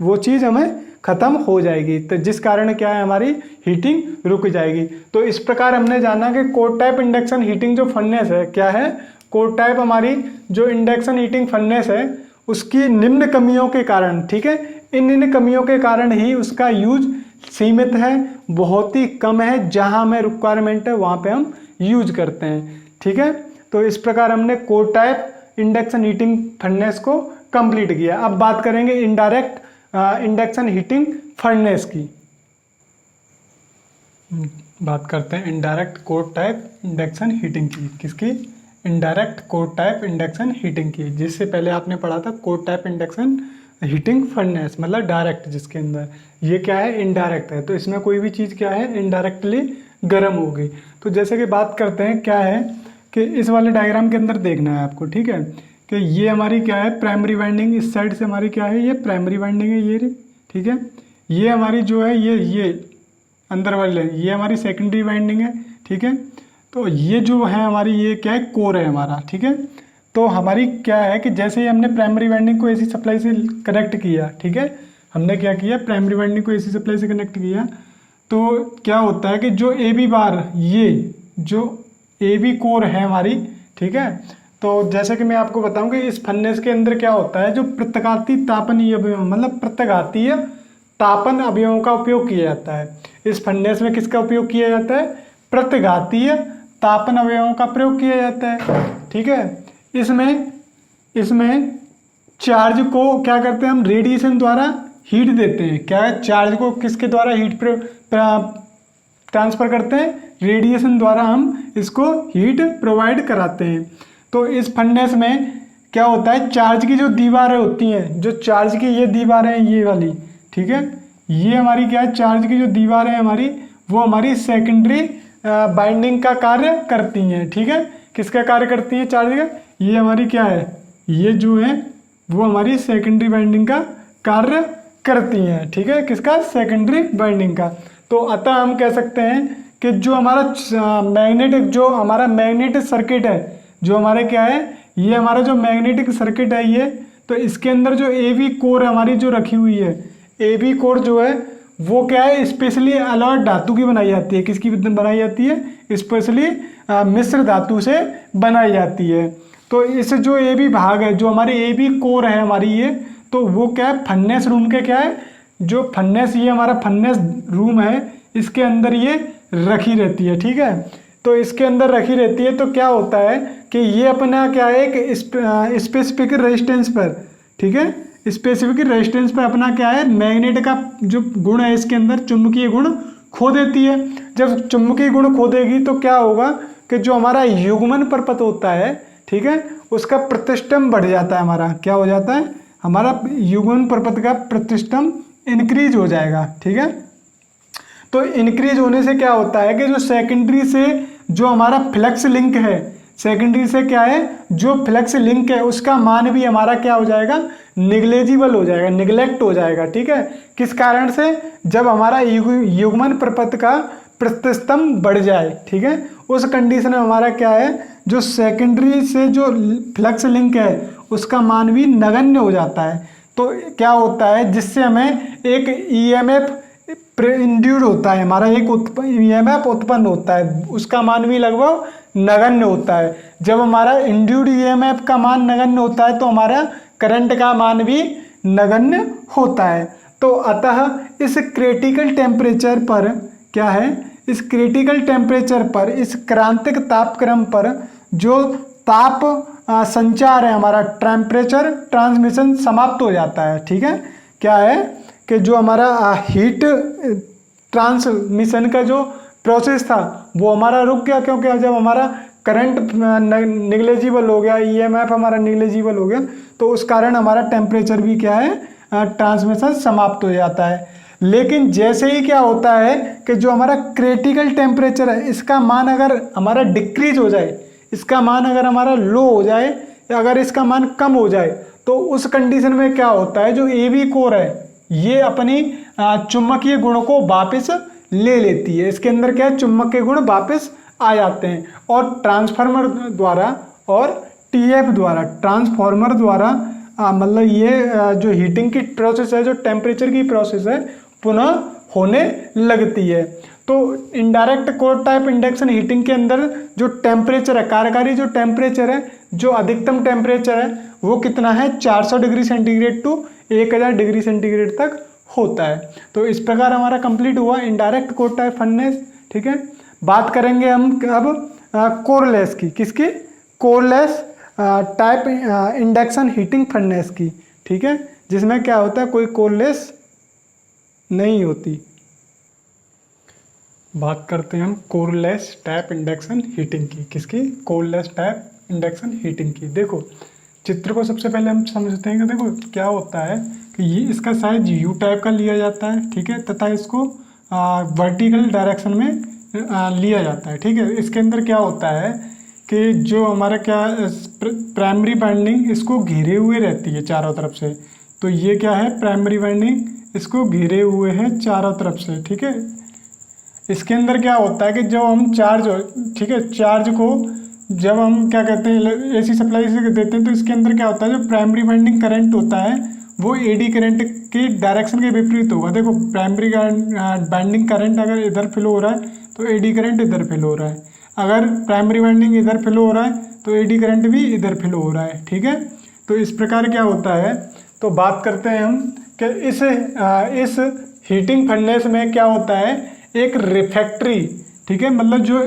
वो चीज़ हमें खत्म हो जाएगी, तो जिस कारण क्या है, हमारी हीटिंग रुक जाएगी। तो इस प्रकार हमने जाना कि कोर टाइप इंडक्शन हीटिंग जो फर्नेस है, क्या है, कोर टाइप हमारी जो इंडक्शन हीटिंग फर्नेस है उसकी निम्न कमियों के कारण, ठीक है, इन कमियों के कारण ही उसका यूज सीमित है, बहुत ही कम है, जहां हमें रिक्वायरमेंट है वहां पे हम यूज करते हैं। ठीक है, तो इस प्रकार हमने core type induction heating furnace को कंप्लीट किया। अब बात करेंगे इनडायरेक्ट इंडक्शन हीटिंग फर्नेस की। बात करते हैं indirect core type induction heating की। किसकी, indirect core type induction heating की। जिससे पहले आपने पढ़ा था core type induction heating furnace, मतलब डायरेक्ट, जिसके अंदर ये क्या है, इनडायरेक्ट है। तो इसमें कोई भी चीज़ क्या है, इनडायरेक्टली गर्म होगी। तो जैसे कि बात करते हैं क्या है कि इस वाले डायग्राम के अंदर देखना है आपको, ठीक है, कि ये हमारी क्या है, प्राइमरी वाइंडिंग, इस साइड से हमारी क्या है, ये प्राइमरी वाइंडिंग है, ये, ठीक है, ये हमारी जो है ये अंदर वाले, ये हमारी सेकेंडरी वाइंडिंग है। ठीक है, तो ये जो है हमारी, ये क्या है, कोर है हमारा। ठीक है, तो हमारी क्या है कि जैसे ही हमने प्राइमरी वाइंडिंग को एसी सप्लाई से कनेक्ट किया, ठीक है, हमने क्या किया, प्राइमरी वाइंडिंग को एसी सप्लाई से कनेक्ट किया, तो क्या होता है कि जो ए बी बार, ये जो ए बी कोर है हमारी, ठीक है, तो जैसे कि मैं आपको बताऊं कि इस फर्नेस के अंदर क्या होता है, जो प्रतिघाती तापनीय अवयव, मतलब प्रतिघातीय तापन अवयवों का उपयोग किया जाता है। इस फर्नेस में किसका उपयोग किया जाता है, प्रतिघातीय तापन अवयवों का प्रयोग किया जाता है। ठीक है, इसमें चार्ज को क्या करते हैं हम, रेडिएशन द्वारा हीट देते हैं। क्या है, चार्ज को किसके द्वारा हीट ट्रांसफ़र करते हैं, रेडिएशन द्वारा हम इसको हीट प्रोवाइड कराते हैं। तो इस फर्नेस में क्या होता है, चार्ज की जो दीवारें होती हैं, जो चार्ज की ये दीवारें हैं ये वाली, ठीक है, ये हमारी क्या है, चार्ज की जो दीवारें हैं हमारी, वो हमारी सेकेंडरी बाइंडिंग का कार्य करती हैं। ठीक है, किसका कार्य करती हैं, चार्ज का, ये हमारी क्या है, ये जो है वो हमारी सेकेंडरी बाइंडिंग का कार्य करती हैं। ठीक है, किसका, सेकेंडरी बाइंडिंग का। तो अतः हम कह सकते हैं कि जो हमारा मैग्नेटिक सर्किट है, जो हमारे क्या है, ये हमारा जो मैग्नेटिक सर्किट है ये, तो इसके अंदर जो ए बी कोर हमारी जो रखी हुई है, ए बी कोर जो है वो क्या है, स्पेशली अलॉय धातु की बनाई जाती है। किसकी बनाई जाती है, स्पेशली मिश्र धातु से बनाई जाती है। तो इस जो ए बी भाग है, जो हमारे ए बी कोर है हमारी ये, तो वो क्या है, फर्नेस रूम के क्या है, जो फर्नेस, ये हमारा फर्नेस रूम है, इसके अंदर ये रखी रहती है। ठीक है, तो इसके अंदर रखी रहती है। तो क्या होता है कि ये अपना क्या है, एक स्पेसिफिक रेजिस्टेंस पर, ठीक है, स्पेसिफिक रेजिस्टेंस पर अपना क्या है, मैग्नेट का जो गुण है इसके अंदर, चुंबकीय गुण खो देती है। जब चुंबकीय गुण खो देगी तो क्या होगा कि जो हमारा युग्मन परपथ होता है, ठीक है, उसका प्रतिष्ठम बढ़ जाता है। हमारा क्या हो जाता है, हमारा युग्मन परपथ का प्रतिष्ठम इंक्रीज हो जाएगा। ठीक है, तो इंक्रीज होने से क्या होता है कि जो सेकेंडरी से जो हमारा फ्लक्स लिंक है, सेकेंडरी से क्या है, जो फ्लक्स लिंक है उसका मान भी हमारा क्या हो जाएगा, निग्लेजिबल हो जाएगा, निगलेक्ट हो जाएगा। ठीक है, किस कारण से, जब हमारा युग्मन प्रपथ का प्रतिष्ठम बढ़ जाए। ठीक है, उस कंडीशन में हमारा क्या है, जो सेकेंडरी से जो फ्लक्स लिंक है उसका मान भी नगण्य हो जाता है। तो क्या होता है, जिससे हमें एक ईएमएफ इंड्यूड होता है, हमारा एक ईएमएफ उत्पन्न होता है, उसका मान भी लगभग नगण्य होता है। जब हमारा इंड्यूड ईएमएफ का मान नगण्य होता है तो हमारा करंट का मान भी नगण्य होता है। तो अतः इस क्रिटिकल टेम्परेचर पर क्या है, इस क्रिटिकल टेम्परेचर पर, इस क्रांतिक तापक्रम पर जो ताप संचार है हमारा, टेम्परेचर ट्रांसमिशन समाप्त हो जाता है। ठीक है, क्या है कि जो हमारा हीट ट्रांसमिशन का जो प्रोसेस था वो हमारा रुक गया, क्योंकि जब हमारा करंट निग्लेजिबल हो गया, ईएमएफ हमारा निग्लेजिबल हो गया, तो उस कारण हमारा टेम्परेचर भी क्या है, ट्रांसमिशन समाप्त हो जाता है। लेकिन जैसे ही क्या होता है कि जो हमारा क्रिटिकल टेम्परेचर है, इसका मान अगर हमारा डिक्रीज हो जाए, इसका मान अगर हमारा लो हो जाए, या अगर इसका मान कम हो जाए, तो उस कंडीशन में क्या होता है, जो ए बी कोर है ये अपनी चुंबकीय गुणों को वापस ले लेती है। इसके अंदर क्या है, चुंबकीय गुण वापस आ जाते हैं, और ट्रांसफार्मर द्वारा और टीएफ द्वारा, ट्रांसफार्मर द्वारा मतलब ये जो हीटिंग की प्रोसेस है, जो टेम्परेचर की प्रोसेस है, पुनः होने लगती है। तो indirect core type induction heating के अंदर जो टेम्परेचर है, कार्यकारी जो टेम्परेचर है, जो अधिकतम टेम्परेचर है वो कितना है, 400 degree centigrade to 1000 degree centigrade तक होता है। तो इस प्रकार हमारा कंप्लीट हुआ इनडायरेक्ट कोर टाइप फर्नेस। ठीक है, बात करेंगे हम अब कोरलेस की, किसकी, coreless type induction heating furnace की। ठीक है, जिसमें क्या होता है, कोई कोरलेस नहीं होती। बात करते हैं हम कोरलेस टाइप इंडक्शन हीटिंग की, किसकी, कोरलेस टाइप इंडक्शन हीटिंग की। देखो चित्र को सबसे पहले हम समझते हैं कि देखो क्या होता है कि ये इसका साइज यू टाइप का लिया जाता है। ठीक है, तथा इसको वर्टिकल डायरेक्शन में लिया जाता है। ठीक है, इसके अंदर क्या होता है कि जो हमारा क्या प्राइमरी बाइंडिंग इसको घेरे हुए रहती है चारों तरफ से। तो ये क्या है, प्राइमरी बाइंडिंग इसको घेरे हुए है चारों तरफ से। ठीक है, इसके अंदर क्या होता है कि जब हम चार्ज, ठीक है, चार्ज को जब हम क्या कहते हैं एसी सप्लाई से देते हैं, तो इसके अंदर क्या होता है, जो प्राइमरी बाइंडिंग करंट होता है वो एडी करंट की डायरेक्शन के विपरीत होगा। देखो प्राइमरी बाइंडिंग करंट अगर इधर फ्लो हो रहा है तो एडी करंट इधर फ्लो हो रहा है, अगर प्राइमरी बाइंडिंग इधर फ्लो हो रहा है तो एडी करंट भी इधर फ्लो हो रहा है। ठीक है, तो इस प्रकार क्या होता है। तो बात करते हैं हम कि इस हीटिंग फर्नेस में क्या होता है, एक रिफ्रैक्टरी, ठीक है, मतलब जो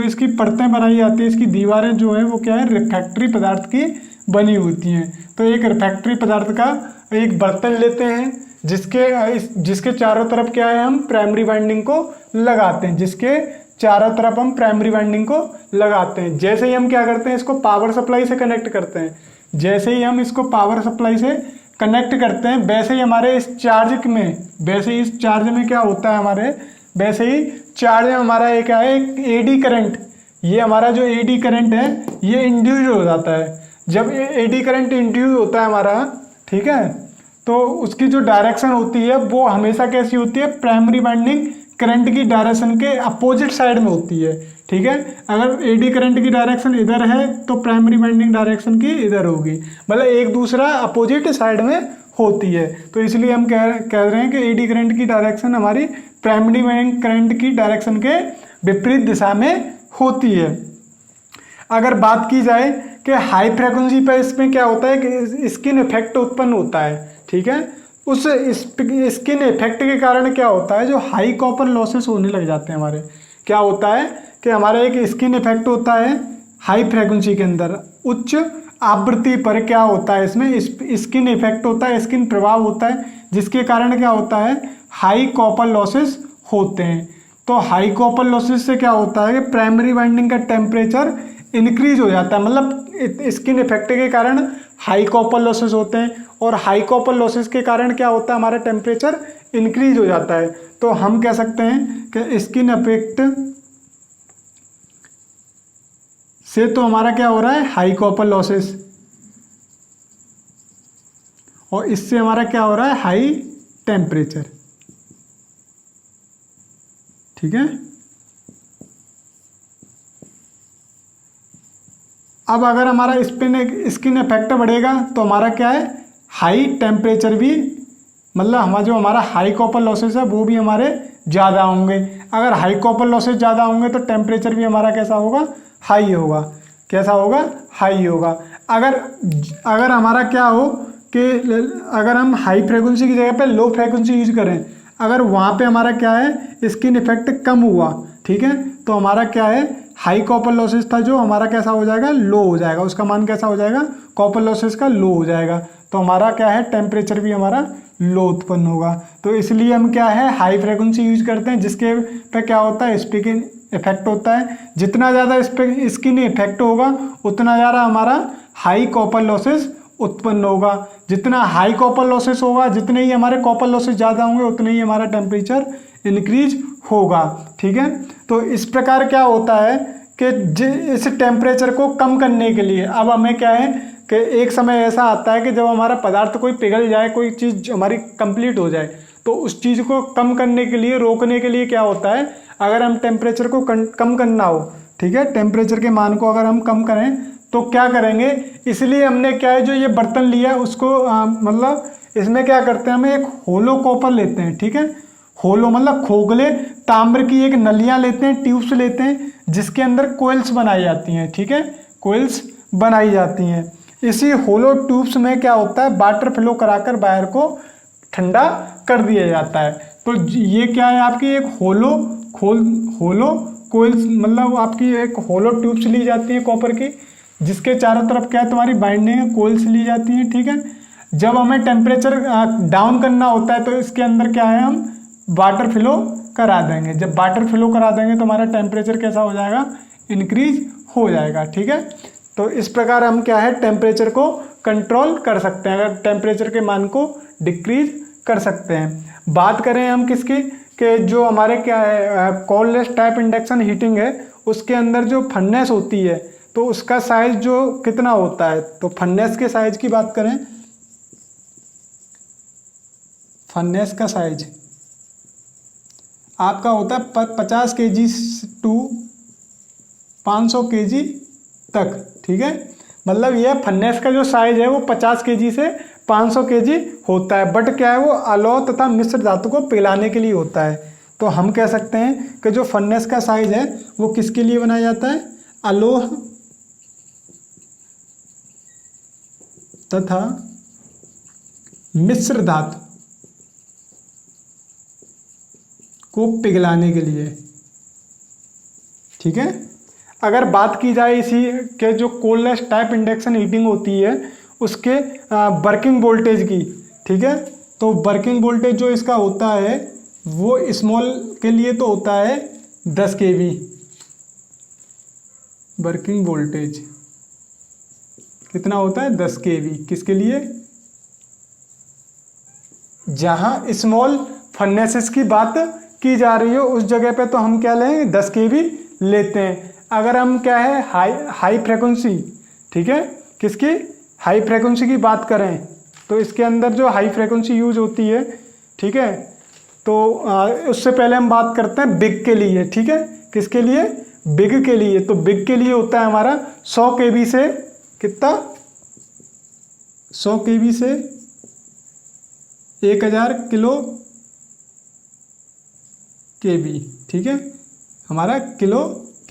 इसकी परतें बनाई जाती है, इसकी दीवारें जो है वो क्या है, रिफ्रैक्टरी पदार्थ की बनी होती हैं। तो एक रिफ्रैक्टरी पदार्थ का एक बर्तन लेते हैं जिसके चारों तरफ क्या है, हम प्राइमरी वाइंडिंग को लगाते हैं, जिसके चारों तरफ हम प्राइमरी वाइंडिंग को लगाते हैं। जैसे ही हम क्या करते हैं, इसको पावर सप्लाई से कनेक्ट करते हैं, जैसे ही हम इसको पावर सप्लाई से कनेक्ट करते हैं, वैसे ही हमारे इस चार्ज में क्या होता है हमारे, वैसे ही चार्ज में हमारा एक क्या है, एक एडी करंट, ये हमारा जो एडी करंट है ये इंड्यूस हो जाता है। जब एडी करंट इंड्यूस होता है हमारा, ठीक है, तो उसकी जो डायरेक्शन होती है वो हमेशा कैसी होती है, प्राइमरी वाइंडिंग करंट की डायरेक्शन के अपोजिट साइड में होती है। ठीक है, अगर एडी करंट की डायरेक्शन इधर है तो प्राइमरी वाइंडिंग डायरेक्शन की इधर होगी, मतलब एक दूसरा अपोजिट साइड में होती है। तो इसलिए हम कह रहे हैं कि एडी करंट की डायरेक्शन हमारी प्राइमरी वाइंडिंग करंट की डायरेक्शन के विपरीत दिशा में होती है। अगर बात की जाए कि हाई फ्रिक्वेंसी पर इसमें क्या होता है कि स्किन इफेक्ट उत्पन्न होता है। ठीक है, उस स्किन इफेक्ट के कारण क्या होता है, जो हाई कॉपर लॉसेस होने लग जाते हैं हमारे, क्या होता है कि हमारा एक स्किन इफेक्ट होता है हाई फ्रिक्वेंसी के अंदर, उच्च आवृत्ति पर क्या होता है, इसमें स्किन इफेक्ट होता है, स्किन प्रभाव होता है, जिसके कारण क्या होता है, हाई कॉपर लॉसेस होते हैं। तो हाई कॉपर लॉसेस से क्या होता है कि प्राइमरी वाइंडिंग का टेम्परेचर इंक्रीज हो जाता है, मतलब स्किन इफेक्ट के कारण हाई कॉपर लॉसेस होते हैं, और हाई कॉपर लॉसेस के कारण क्या होता है, हमारा टेम्परेचर इंक्रीज हो जाता है। तो हम कह सकते हैं कि स्किन इफेक्ट से तो हमारा क्या हो रहा है, हाई कॉपर लॉसेस, और इससे हमारा क्या हो रहा है, हाई टेम्परेचर। ठीक है, अब अगर हमारा स्किन इफेक्ट बढ़ेगा तो हमारा क्या है, हाई टेम्परेचर भी, मतलब हमारा हाई कॉपर लॉसेस है वो भी हमारे ज़्यादा होंगे। अगर हाई कॉपर लॉसेस ज़्यादा होंगे तो टेम्परेचर भी हमारा कैसा होगा, हाई होगा। कैसा होगा, हाई होगा। अगर हमारा क्या हो कि अगर हम हाई फ्रिक्वेंसी की जगह पे लो फ्रिक्वेंसी यूज करें, अगर वहाँ पे हमारा क्या है, स्किन इफेक्ट कम हुआ, ठीक है, तो हमारा क्या है, हाई कॉपर लॉसेस था जो हमारा कैसा हो जाएगा, लो हो जाएगा, उसका मान कैसा हो जाएगा, कॉपर लॉसेस का लो हो जाएगा। तो हमारा क्या है, टेम्परेचर भी हमारा लो उत्पन्न होगा। तो इसलिए हम क्या है, हाई फ्रिक्वेंसी यूज करते हैं, जिसके पे क्या होता है, स्किन इफेक्ट होता है। जितना ज़्यादा इस पर स्किन इफेक्ट होगा उतना ज़्यादा हमारा हाई कॉपर लॉसेस उत्पन्न होगा। जितना हाई कॉपर लॉसेस होगा, जितने ही हमारे कॉपर लॉसेस ज़्यादा होंगे उतने ही हमारा टेम्परेचर इंक्रीज होगा। ठीक है, तो इस प्रकार क्या होता है कि इस टेम्परेचर को कम करने के लिए अब हमें क्या है कि एक समय ऐसा आता है कि जब हमारा पदार्थ कोई पिघल जाए, कोई चीज़ हमारी कंप्लीट हो जाए, तो उस चीज़ को कम करने के लिए, रोकने के लिए क्या होता है, अगर हम टेम्परेचर को कम करना हो, ठीक है, टेम्परेचर के मान को अगर हम कम करें तो क्या करेंगे, इसलिए हमने क्या है, जो ये बर्तन लिया है उसको मतलब इसमें क्या करते हैं, हम एक होलो कॉपर लेते हैं। ठीक है, होलो मतलब खोखले ताम्र की एक नलियाँ लेते हैं, ट्यूब्स लेते हैं, जिसके अंदर कोयल्स बनाई जाती हैं। ठीक है, कोयल्स बनाई जाती हैं। इसी होलो ट्यूब्स में क्या होता है, वाटर फ्लो कराकर वायर को ठंडा कर दिया जाता है। तो ये क्या है, आपकी एक होलो कोयल्स, मतलब आपकी एक होलो ट्यूब्स ली जाती है कॉपर की, जिसके चारों तरफ क्या है, तुम्हारी बाइंडिंग कोयल्स ली जाती है। ठीक है, जब हमें टेम्परेचर डाउन करना होता है तो इसके अंदर क्या है, हम वाटर फ्लो करा देंगे। जब वाटर फ्लो करा देंगे तो हमारा टेम्परेचर कैसा हो जाएगा, इंक्रीज हो जाएगा। ठीक है, तो इस प्रकार हम क्या है, टेम्परेचर को कंट्रोल कर सकते हैं, अगर टेम्परेचर के मान को डिक्रीज कर सकते हैं। बात करें हम किसकी, कि जो हमारे क्या है, कॉललेस टाइप इंडक्शन हीटिंग है, उसके अंदर जो फर्नेस होती है तो उसका साइज जो कितना होता है, तो फर्नेस के साइज की बात करें, फर्नेस का साइज आपका होता है 50 kg टू 500 kg तक। ठीक है, मतलब यह फर्नेस का जो साइज है वो 50 kg से 500 kg होता है, बट क्या है, वो अलोह तथा मिश्र धातु को पिघलाने के लिए होता है। तो हम कह सकते हैं कि जो फर्नेस का साइज है वो किसके लिए बनाया जाता है, अलोह तथा मिश्र धातु को पिघलाने के लिए। ठीक है, अगर बात की जाए इसी के जो कोललेस टाइप इंडक्शन हीटिंग होती है उसके वर्किंग वोल्टेज की, ठीक है, तो वर्किंग वोल्टेज जो इसका होता है वो स्मॉल के लिए तो होता है 10 kV वर्किंग वोल्टेज। कितना होता है? 10 kV। किसके लिए? जहां स्मॉल फर्नेसेस की बात की जा रही हो उस जगह पे तो हम क्या लेंगे? 10 kV लेते हैं। अगर हम क्या है हाई फ्रिक्वेंसी, ठीक है, किसकी? हाई फ्रिक्वेंसी की बात करें तो इसके अंदर जो हाई फ्रिक्वेंसी यूज होती है, ठीक है, तो उससे पहले हम बात करते हैं बिग के लिए, ठीक है। किसके लिए? बिग के लिए। तो बिग के लिए होता है हमारा 100 kV से कितना? 100 kV से 1000 किलो kV, ठीक है, हमारा किलो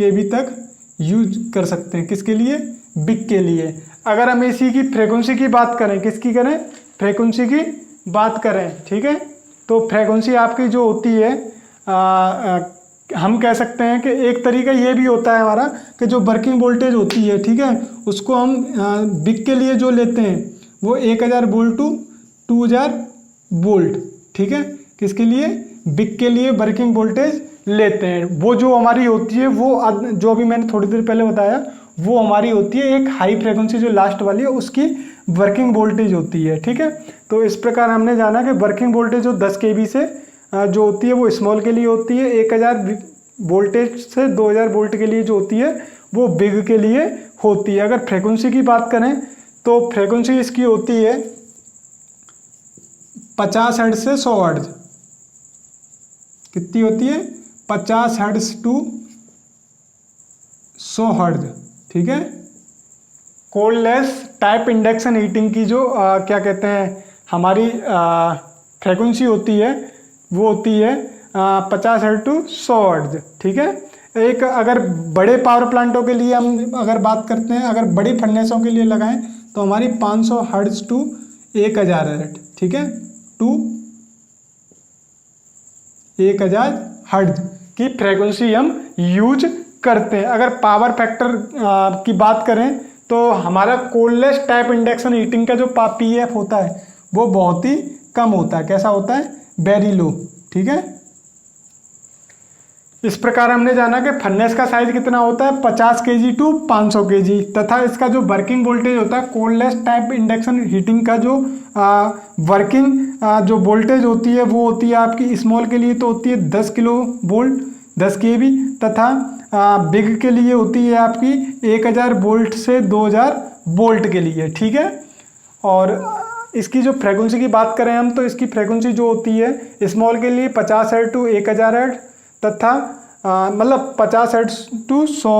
kV तक यूज कर सकते हैं। किसके लिए? बिग के लिए। अगर हम एसी की फ्रीक्वेंसी की बात करें, किसकी करें? फ्रीक्वेंसी की बात करें, ठीक है, तो फ्रीक्वेंसी आपकी जो होती है हम कह सकते हैं कि एक तरीका ये भी होता है हमारा कि जो वर्किंग वोल्टेज होती है, ठीक है, उसको हम बिग के लिए जो लेते हैं वो 1000 वोल्ट टू 2000 वोल्ट, ठीक है। किसके लिए? बिग के लिए वर्किंग वोल्टेज लेते हैं। वो जो हमारी होती है वो जो अभी मैंने थोड़ी देर पहले बताया वो हमारी होती है एक हाई फ्रिक्वेंसी जो लास्ट वाली है उसकी वर्किंग वोल्टेज होती है, ठीक है। तो इस प्रकार हमने जाना कि वर्किंग वोल्टेज जो 10 kV से जो होती है वो स्मॉल के लिए होती है, 1000 वोल्टेज से 2000 वोल्ट के लिए जो होती है वो बिग के लिए होती है। अगर फ्रिक्वेंसी की बात करें तो फ्रिक्वेंसी इसकी होती है 50 हर्ट्ज से 100 हर्ट्ज। कितनी होती है? 50 हर्ट्ज टू 100 हर्ट्ज, ठीक है। कोल्डलेस टाइप इंडक्शन हीटिंग की जो क्या कहते हैं हमारी फ्रिक्वेंसी होती है वो होती है 50 हर्ट्ज टू 100 हर्ट्ज, ठीक है। एक अगर बड़े पावर प्लांटों के लिए हम अगर बात करते हैं, अगर बड़ी फर्नेसों के लिए लगाएं तो हमारी 500 हर्ट्ज टू 1000 हर्ट्ज, ठीक है, टू 1000 हर्ट्ज की फ्रीक्वेंसी हम यूज करते हैं। अगर पावर फैक्टर की बात करें तो हमारा कोल्डलेस टाइप इंडक्शन हीटिंग का जो पीएफ होता है वो बहुत ही कम होता है। कैसा होता है? वेरी लो, ठीक है। इस प्रकार हमने जाना कि फर्नेस का साइज कितना होता है 50 kg टू 500 kg तथा इसका जो वर्किंग वोल्टेज होता है कोल्डलेस टाइप इंडक्शन हीटिंग का जो वर्किंग जो वोल्टेज होती है वो होती है आपकी स्मॉल के लिए तो होती है 10 किलो वोल्ट 10 kV तथा बिग के लिए होती है आपकी 1000 वोल्ट से 2000 वोल्ट के लिए, ठीक है। और इसकी जो फ्रीक्वेंसी की बात करें हम तो इसकी फ्रीक्वेंसी जो होती है स्मॉल के लिए 50 हर्ट्ज टू 1000 हर्ट्ज तथा मतलब 50 हर्ट्ज टू 100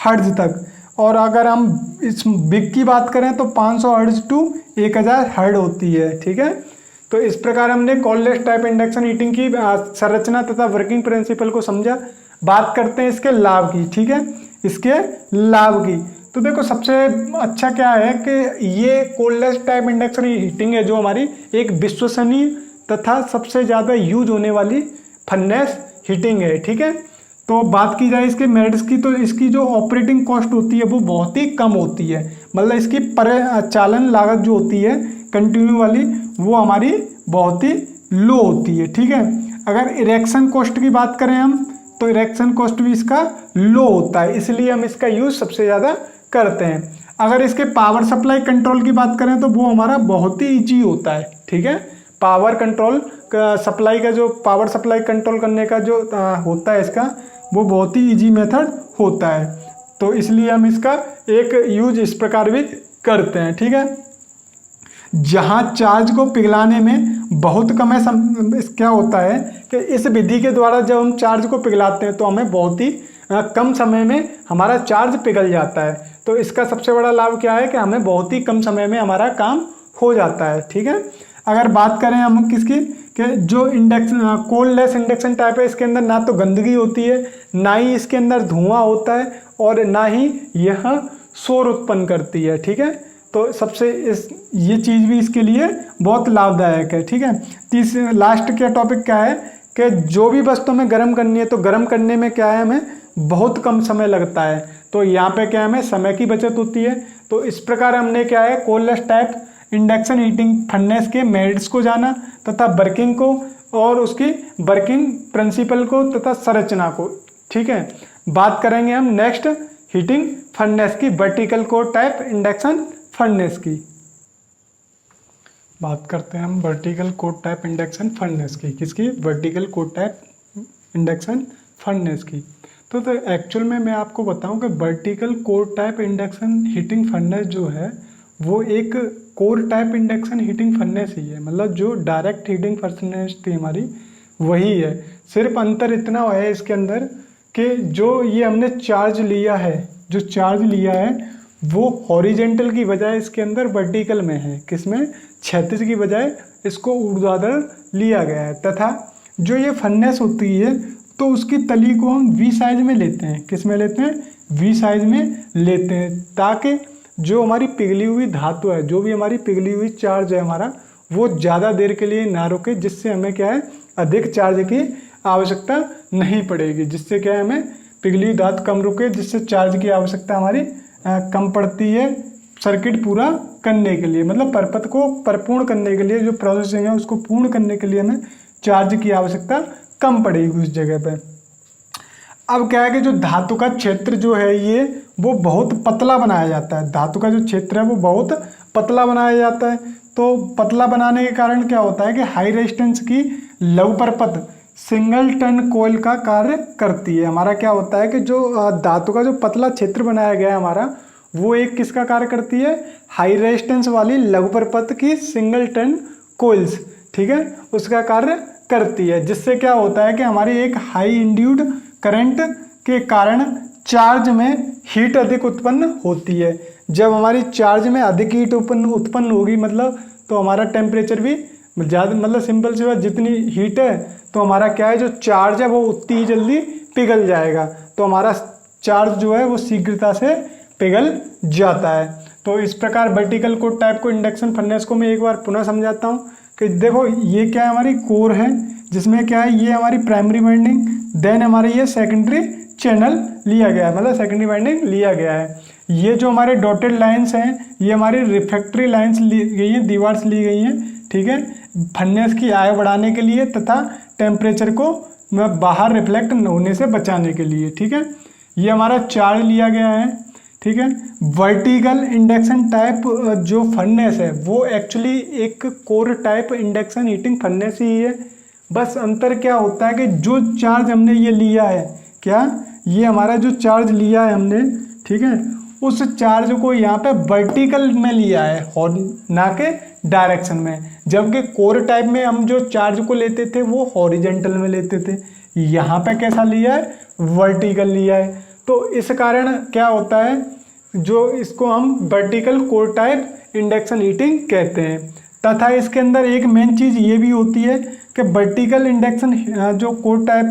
हर्ट्ज तक। और अगर हम इस बिग की बात करें तो 500 हर्ट्ज टू 1000 हर्ट्ज होती है, ठीक है। तो इस प्रकार हमने कोल्डलेस टाइप इंडक्शन हीटिंग की संरचना तथा वर्किंग प्रिंसिपल को समझा। बात करते हैं इसके लाभ की, ठीक है, इसके लाभ की। तो देखो सबसे अच्छा क्या है कि ये कोल्डलेस टाइप इंडक्शन हीटिंग है जो हमारी एक विश्वसनीय तथा सबसे ज़्यादा यूज होने वाली फर्नेस हीटिंग है, ठीक है। तो बात की जाए इसके मेरिट्स की तो इसकी जो ऑपरेटिंग कॉस्ट होती है वो बहुत ही कम होती है, मतलब इसकी परिचालन लागत जो होती है कंटिन्यू वाली वो हमारी बहुत ही लो होती है, ठीक है। अगर इरेक्शन कॉस्ट की बात करें हम तो इरेक्शन कॉस्ट भी इसका लो होता है, इसलिए हम इसका यूज सबसे ज़्यादा करते हैं। अगर इसके पावर सप्लाई कंट्रोल की बात करें तो वो हमारा बहुत ही ईजी होता है, ठीक है। पावर कंट्रोल का सप्लाई का जो पावर सप्लाई कंट्रोल करने का जो होता है इसका वो बहुत ही इजी मेथड होता है, तो इसलिए हम इसका एक यूज इस प्रकार भी करते हैं, ठीक है। जहाँ चार्ज को पिघलाने में बहुत कम है क्या होता है कि इस विधि के द्वारा जब हम चार्ज को पिघलाते हैं तो हमें बहुत ही कम समय में हमारा चार्ज पिघल जाता है। तो इसका सबसे बड़ा लाभ क्या है कि हमें बहुत ही कम समय में हमारा काम हो जाता है, ठीक है। अगर बात करें हम किसकी कि जो इंडक्शन कोल्डलेस इंडक्शन टाइप है इसके अंदर ना तो गंदगी होती है, ना ही इसके अंदर धुआं होता है और ना ही यह शोर उत्पन्न करती है, ठीक है। तो सबसे ये चीज़ भी इसके लिए बहुत लाभदायक है, ठीक है। लास्ट क्या टॉपिक क्या है कि जो भी वस्तु हमें गर्म करनी है तो गर्म करने में क्या है हमें बहुत कम समय लगता है, तो यहाँ पे क्या हमें समय की बचत होती है। तो इस प्रकार हमने क्या है कोल्डलेस टाइप इंडक्शन हीटिंग फर्नेस के मेरिट्स को जाना तथा वर्किंग को और उसकी वर्किंग प्रिंसिपल को तथा संरचना को। ठीक है, बात करेंगे हम नेक्स्ट हीटिंग फर्नेस की, vertical core type induction furnace की। बात करते हैं हम vertical core type induction furnace की, किसकी? Vertical core type induction furnace की। तो एक्चुअल में मैं आपको बताऊं कि vertical core type induction heating furnace जो है वो एक core type induction heating furnace ही है, मतलब जो डायरेक्ट हीटिंग फर्नेस थी हमारी वही है। सिर्फ अंतर इतना है इसके अंदर कि जो ये हमने चार्ज लिया है, जो चार्ज लिया है वो हॉरिजेंटल की बजाय इसके अंदर वर्टिकल में है, किसमें? क्षैतिज की बजाय इसको ऊर्ध्वाधर लिया गया है। तथा जो ये फर्नेस होती है तो उसकी तली को हम वी साइज में लेते हैं, किस में लेते हैं? वी साइज में लेते हैं, ताकि जो हमारी पिघली हुई धातु है, जो भी हमारी पिघली हुई चार्ज है हमारा, वो ज़्यादा देर के लिए ना रुके, जिससे हमें क्या है अधिक चार्ज की आवश्यकता नहीं पड़ेगी, जिससे क्या है हमें पिघली हुई धातु कम रुके, जिससे चार्ज की आवश्यकता हमारी कम पड़ती है सर्किट पूरा करने के लिए, मतलब परपथ को परिपूर्ण करने के लिए, जो प्रोसेसिंग है उसको पूर्ण करने के लिए हमें चार्ज की आवश्यकता कम पड़ेगी उस जगह पे। अब क्या है कि जो धातु का क्षेत्र जो है ये वो बहुत पतला बनाया जाता है, धातु का जो क्षेत्र है वो बहुत पतला बनाया जाता है। तो पतला बनाने के कारण क्या होता है कि हाई रेजिस्टेंस की लघु परपथ सिंगल टन कोयल का कार्य करती है। हमारा क्या होता है कि जो धातु का जो पतला क्षेत्र बनाया गया है हमारा, वो एक किसका कार्य करती है? हाई रेजिस्टेंस वाली लघु परपथ की सिंगल टन कोयल्स, ठीक है, उसका कार्य करती है, जिससे क्या होता है कि हमारी एक हाई इंड्यूड करंट के कारण चार्ज में हीट अधिक उत्पन्न होती है। जब हमारी चार्ज में अधिक हीट उत्पन्न होगी मतलब तो हमारा टेम्परेचर भी ज़्यादा, मतलब सिंपल सी बात, जितनी हीट है तो हमारा क्या है जो चार्ज है वो उतनी ही जल्दी पिघल जाएगा, तो हमारा चार्ज जो है वो शीघ्रता से पिघल जाता है। तो इस प्रकार वर्टिकल कोर टाइप को इंडक्शन फर्नेस को मैं एक बार पुनः समझाता हूँ कि देखो ये क्या है, हमारी कोर है जिसमें क्या है ये हमारी प्राइमरी वाइंडिंग, देन हमारे ये सेकेंडरी चैनल लिया गया है, मतलब सेकेंडरी वाइंडिंग लिया गया है। ये जो हमारे डॉटेड लाइंस हैं ये हमारी रिफ्रैक्टरी लाइंस ली गई हैं, दीवार ली गई हैं, ठीक है, फर्नेस की आयु बढ़ाने के लिए तथा टेम्परेचर को बाहर रिफ्लेक्ट होने से बचाने के लिए, ठीक है। ये हमारा चार्ज लिया गया है, ठीक है। वर्टिकल इंडक्शन टाइप जो फर्नेस है वो एक्चुअली एक core type induction heating furnace ही है। बस अंतर क्या होता है कि जो चार्ज हमने ये लिया है, क्या ये हमारा जो चार्ज लिया है हमने, ठीक है, उस चार्ज को यहाँ पे वर्टिकल में लिया है और ना के डायरेक्शन में, जबकि कोर टाइप में हम जो चार्ज को लेते थे वो हॉरिजेंटल में लेते थे। यहाँ पे कैसा लिया है? वर्टिकल लिया है। तो इस कारण क्या होता है, जो इसको हम vertical core type induction heating कहते हैं। तथा इसके अंदर एक मेन चीज़ ये भी होती है कि वर्टिकल इंडक्शन जो कोर टाइप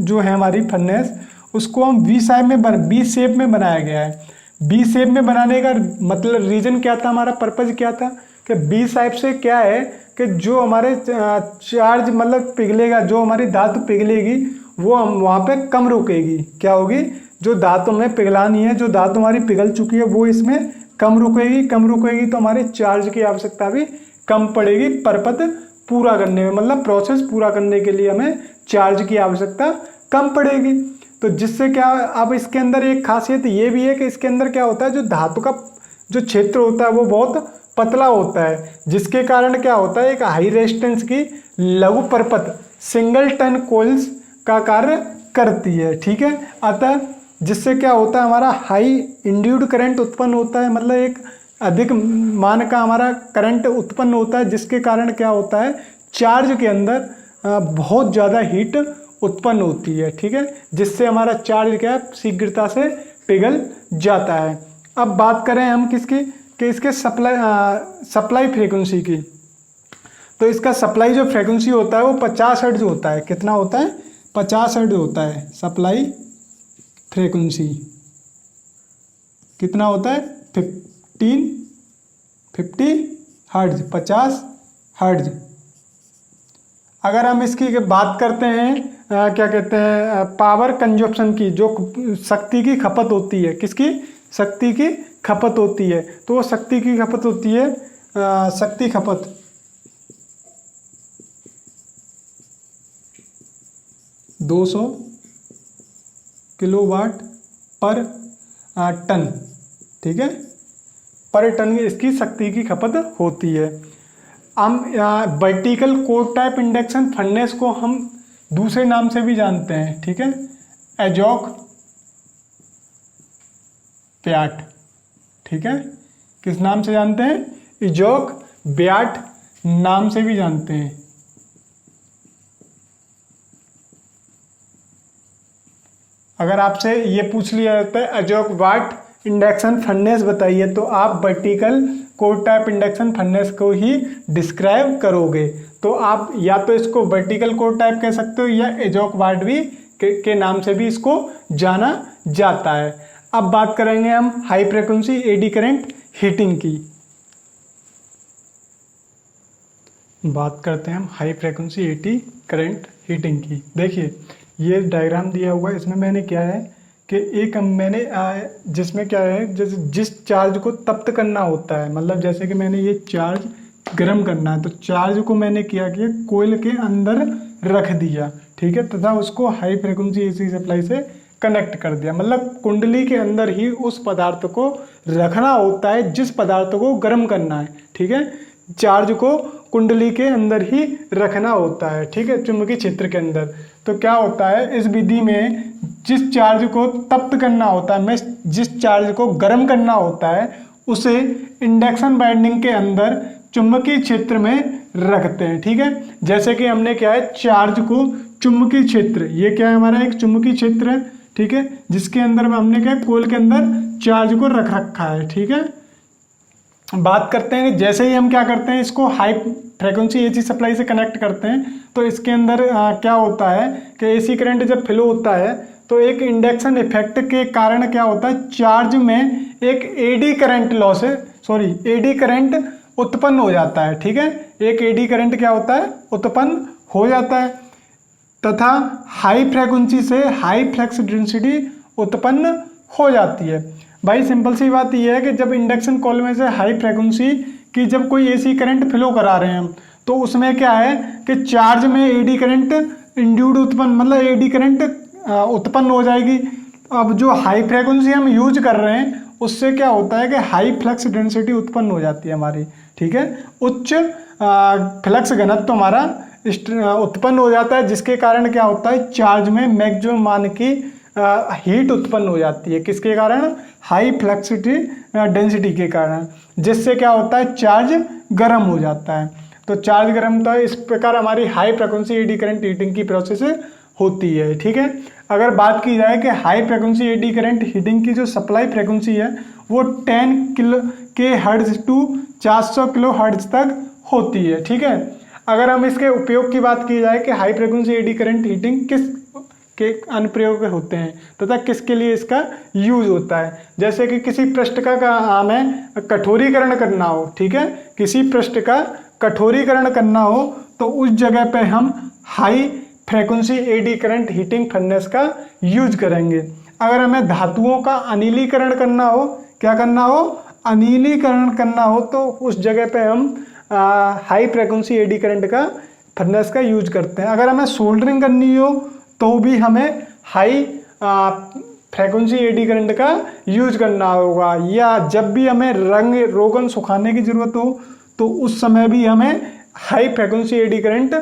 जो है हमारी फर्नेस, उसको हम वी शेप में बनाया गया है। बी शेप में बनाने का मतलब रीजन क्या था, हमारा पर्पज़ क्या था कि बी शेप से क्या है कि जो हमारे चार्ज मतलब पिघलेगा, जो हमारी धातु पिघलेगी वो हम वहाँ पे कम रुकेगी। क्या होगी? जो धातु हमें पिघलानी है, जो धातु हमारी पिघल चुकी है वो इसमें कम रुकेगी तो हमारे चार्ज की आवश्यकता भी कम पड़ेगी परपथ पूरा करने में, मतलब प्रोसेस पूरा करने के लिए हमें चार्ज की आवश्यकता कम पड़ेगी। तो जिससे क्या, अब इसके अंदर एक खासियत ये भी है कि इसके अंदर क्या होता है, जो धातु का जो क्षेत्र होता है वो बहुत पतला होता है, जिसके कारण क्या होता है एक हाई रेजिस्टेंस की लघु परपथ सिंगल टन कोइल्स का कार्य करती है, ठीक है। अतः जिससे क्या होता है हमारा हाई इंड्यूड करंट उत्पन्न होता है, मतलब एक अधिक मान का हमारा करंट उत्पन्न होता है, जिसके कारण क्या होता है चार्ज के अंदर बहुत ज़्यादा हीट उत्पन्न होती है, ठीक है, जिससे हमारा चार्ज क्या है शीघ्रता से पिघल जाता है। अब बात करें हम किसकी, कि इसके सप्लाई फ्रीक्वेंसी की। तो इसका सप्लाई जो फ्रीक्वेंसी होता है वो 50 हर्ट्ज होता है। कितना होता है? 50 हर्ट्ज होता है सप्लाई फ्रीक्वेंसी। कितना होता है? 50 हर्ट्ज, 50 हर्ट्ज। अगर हम इसकी बात करते हैं क्या कहते हैं पावर कंजप्शन की, जो शक्ति की खपत होती है, किसकी? शक्ति की खपत होती है। तो वो शक्ति की खपत होती है शक्ति खपत 200 किलोवाट पर टन, ठीक है, पर टन इसकी शक्ति की खपत होती है। हम vertical core type induction furnace को हम दूसरे नाम से भी जानते हैं, ठीक है, एजॉक ब्याट, ठीक है, किस नाम से जानते हैं? एजॉक ब्याट नाम से भी जानते हैं। अगर आपसे ये पूछ लिया जाता है एजॉक ब्याट इंडक्शन फर्नेस बताइए, तो आप vertical core type induction furnace को ही डिस्क्राइब करोगे। तो आप या तो इसको वर्टिकल कोर टाइप कह सकते हो या एजॉक ब्याट भी के नाम से भी इसको जाना जाता है। अब बात करेंगे हम high frequency eddy current heating की। बात करते हैं हम high frequency eddy current heating की। देखिए ये डायग्राम दिया हुआ है, इसमें मैंने क्या है कि एक मैंने जिसमें क्या है, जैसे जिस चार्ज को तप्त करना होता है, मतलब जैसे कि मैंने ये चार्ज गर्म करना है, तो चार्ज को मैंने क्या किया, कोयल के अंदर रख दिया, ठीक है, तथा उसको हाई फ्रीक्वेंसी एसी सप्लाई से कनेक्ट कर दिया। मतलब कुंडली के अंदर ही उस पदार्थ को रखना होता है जिस पदार्थ को गर्म करना है, ठीक है, चार्ज को कुंडली के अंदर ही रखना होता है, ठीक है, चुंबकीय क्षेत्र के अंदर। तो क्या होता है, इस विधि में जिस चार्ज को तप्त करना होता है, जिस चार्ज को गर्म करना होता है, उसे इंडक्शन वाइंडिंग के अंदर चुंबकीय क्षेत्र में रखते हैं, ठीक है। जैसे कि हमने क्या है, चार्ज को चुंबकीय क्षेत्र, ये क्या है हमारा एक चुंबकीय क्षेत्र है, ठीक है, जिसके अंदर हमने क्या कोयल के अंदर चार्ज को रख रखा है, ठीक है। बात करते हैं कि जैसे ही हम क्या करते हैं, इसको हाई फ्रीक्वेंसी एसी सप्लाई से कनेक्ट करते हैं, तो इसके अंदर क्या होता है कि एसी करंट जब फ्लो होता है तो एक इंडक्शन इफेक्ट के कारण क्या होता है, चार्ज में एक एडी करंट लॉस है, सॉरी एडी करंट उत्पन्न हो जाता है, ठीक है, एक एडी करंट क्या होता है, उत्पन्न हो जाता है, तथा हाई फ्रीक्वेंसी से हाई फ्लक्स डेंसिटी उत्पन्न हो जाती है। भाई सिंपल सी बात यह है कि जब इंडक्शन कॉइल में से हाई फ्रीक्वेंसी की जब कोई एसी करंट फ्लो करा रहे हैं हम, तो उसमें क्या है कि चार्ज में एडी करंट इंड्यूड उत्पन्न, मतलब एडी करंट उत्पन्न हो जाएगी। अब जो हाई फ्रीक्वेंसी हम यूज कर रहे हैं उससे क्या होता है कि हाई फ्लक्स डेंसिटी उत्पन्न हो जाती है हमारी, ठीक है, उच्च फ्लक्स घनत्व हमारा उत्पन्न हो जाता है, जिसके कारण क्या होता है, चार्ज में मैक्सिमम मान की हीट उत्पन्न हो जाती है। किसके कारण? हाई फ्लक्स डेंसिटी के कारण, जिससे क्या होता है, चार्ज गर्म हो जाता है। तो चार्ज गर्म होता है, इस प्रकार हमारी high frequency eddy current heating की प्रोसेस होती है, ठीक है। अगर बात की जाए कि high frequency eddy current heating की जो सप्लाई फ्रीक्वेंसी है वो 10 के हर्ट्ज टू 400 किलो हर्ट्ज तक होती है, ठीक है। अगर हम इसके उपयोग की बात की जाए कि high frequency eddy current heating किस के अनुप्रयोग होते हैं तथा किसके लिए इसका यूज होता है, जैसे कि किसी पृष्ठ का हमें कठोरीकरण करना हो, ठीक है, किसी पृष्ठ का कठोरीकरण करना हो तो उस जगह पे हम high frequency eddy current heating furnace का यूज करेंगे। अगर हमें धातुओं का अनिलीकरण करना हो, क्या करना हो, अनिलीकरण करना हो, तो उस जगह पे हम हाई फ्रीक्वेंसी एडी करंट का फर्नेस का यूज करते हैं। अगर हमें सोल्डरिंग करनी हो तो भी हमें हाई फ्रीक्वेंसी एडी करंट का यूज करना होगा, या जब भी हमें रंग रोगन सुखाने की ज़रूरत हो तो उस समय भी हमें high frequency eddy current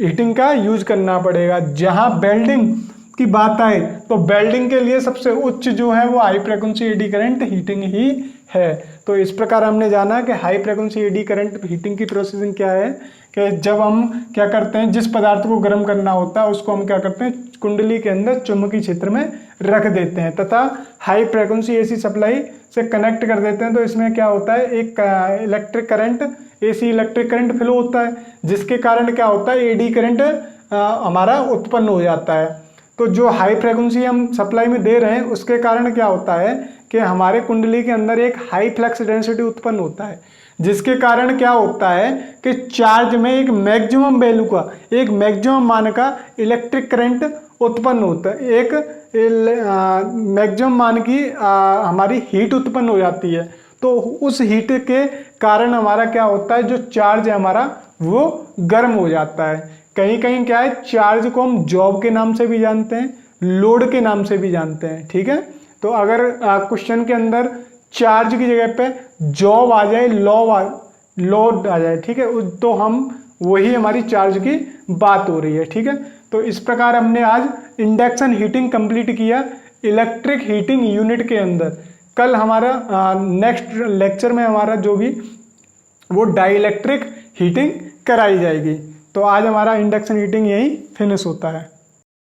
heating का यूज करना पड़ेगा। जहां वेल्डिंग की बात आए तो वेल्डिंग के लिए सबसे उच्च जो है वो high frequency eddy current heating ही है। तो इस प्रकार हमने जाना कि high frequency eddy current heating की प्रोसेसिंग क्या है कि जब हम क्या करते हैं, जिस पदार्थ को गर्म करना होता है उसको हम क्या करते हैं, कुंडली के अंदर चुंबकीय क्षेत्र में रख देते हैं तथा हाई फ्रीक्वेंसी एसी सप्लाई से कनेक्ट कर देते हैं। तो इसमें क्या होता है, एक electric current, AC electric current flow होता है, जिसके कारण क्या होता है, एडी करंट हमारा उत्पन्न हो जाता है। तो जो हाई फ्रीक्वेंसी हम सप्लाई में दे रहे हैं उसके कारण क्या होता है कि हमारे कुंडली के अंदर एक हाई फ्लक्स डेंसिटी उत्पन्न होता है, जिसके कारण क्या होता है कि चार्ज में एक मैक्सिमम वैल्यू का, एक मैक्सिमम मान का इलेक्ट्रिक करंट उत्पन्न होता है, एक मैक्सिमम मान की हमारी हीट उत्पन्न हो जाती है। तो उस हीट के कारण हमारा क्या होता है, जो चार्ज है हमारा वो गर्म हो जाता है। कहीं कहीं क्या है, चार्ज को हम जॉब के नाम से भी जानते हैं, लोड के नाम से भी जानते हैं, ठीक है। तो अगर क्वेश्चन के अंदर चार्ज की जगह पे जॉब आ जाए, लोड आ जाए, ठीक है, तो हम वही हमारी चार्ज की बात हो रही है, ठीक है। तो इस प्रकार हमने आज इंडक्शन हीटिंग कंप्लीट किया इलेक्ट्रिक हीटिंग यूनिट के अंदर। कल हमारा नेक्स्ट लेक्चर में हमारा जो भी वो डाइलेक्ट्रिक हीटिंग कराई जाएगी। तो आज हमारा इंडक्शन हीटिंग यही फिनिश होता है।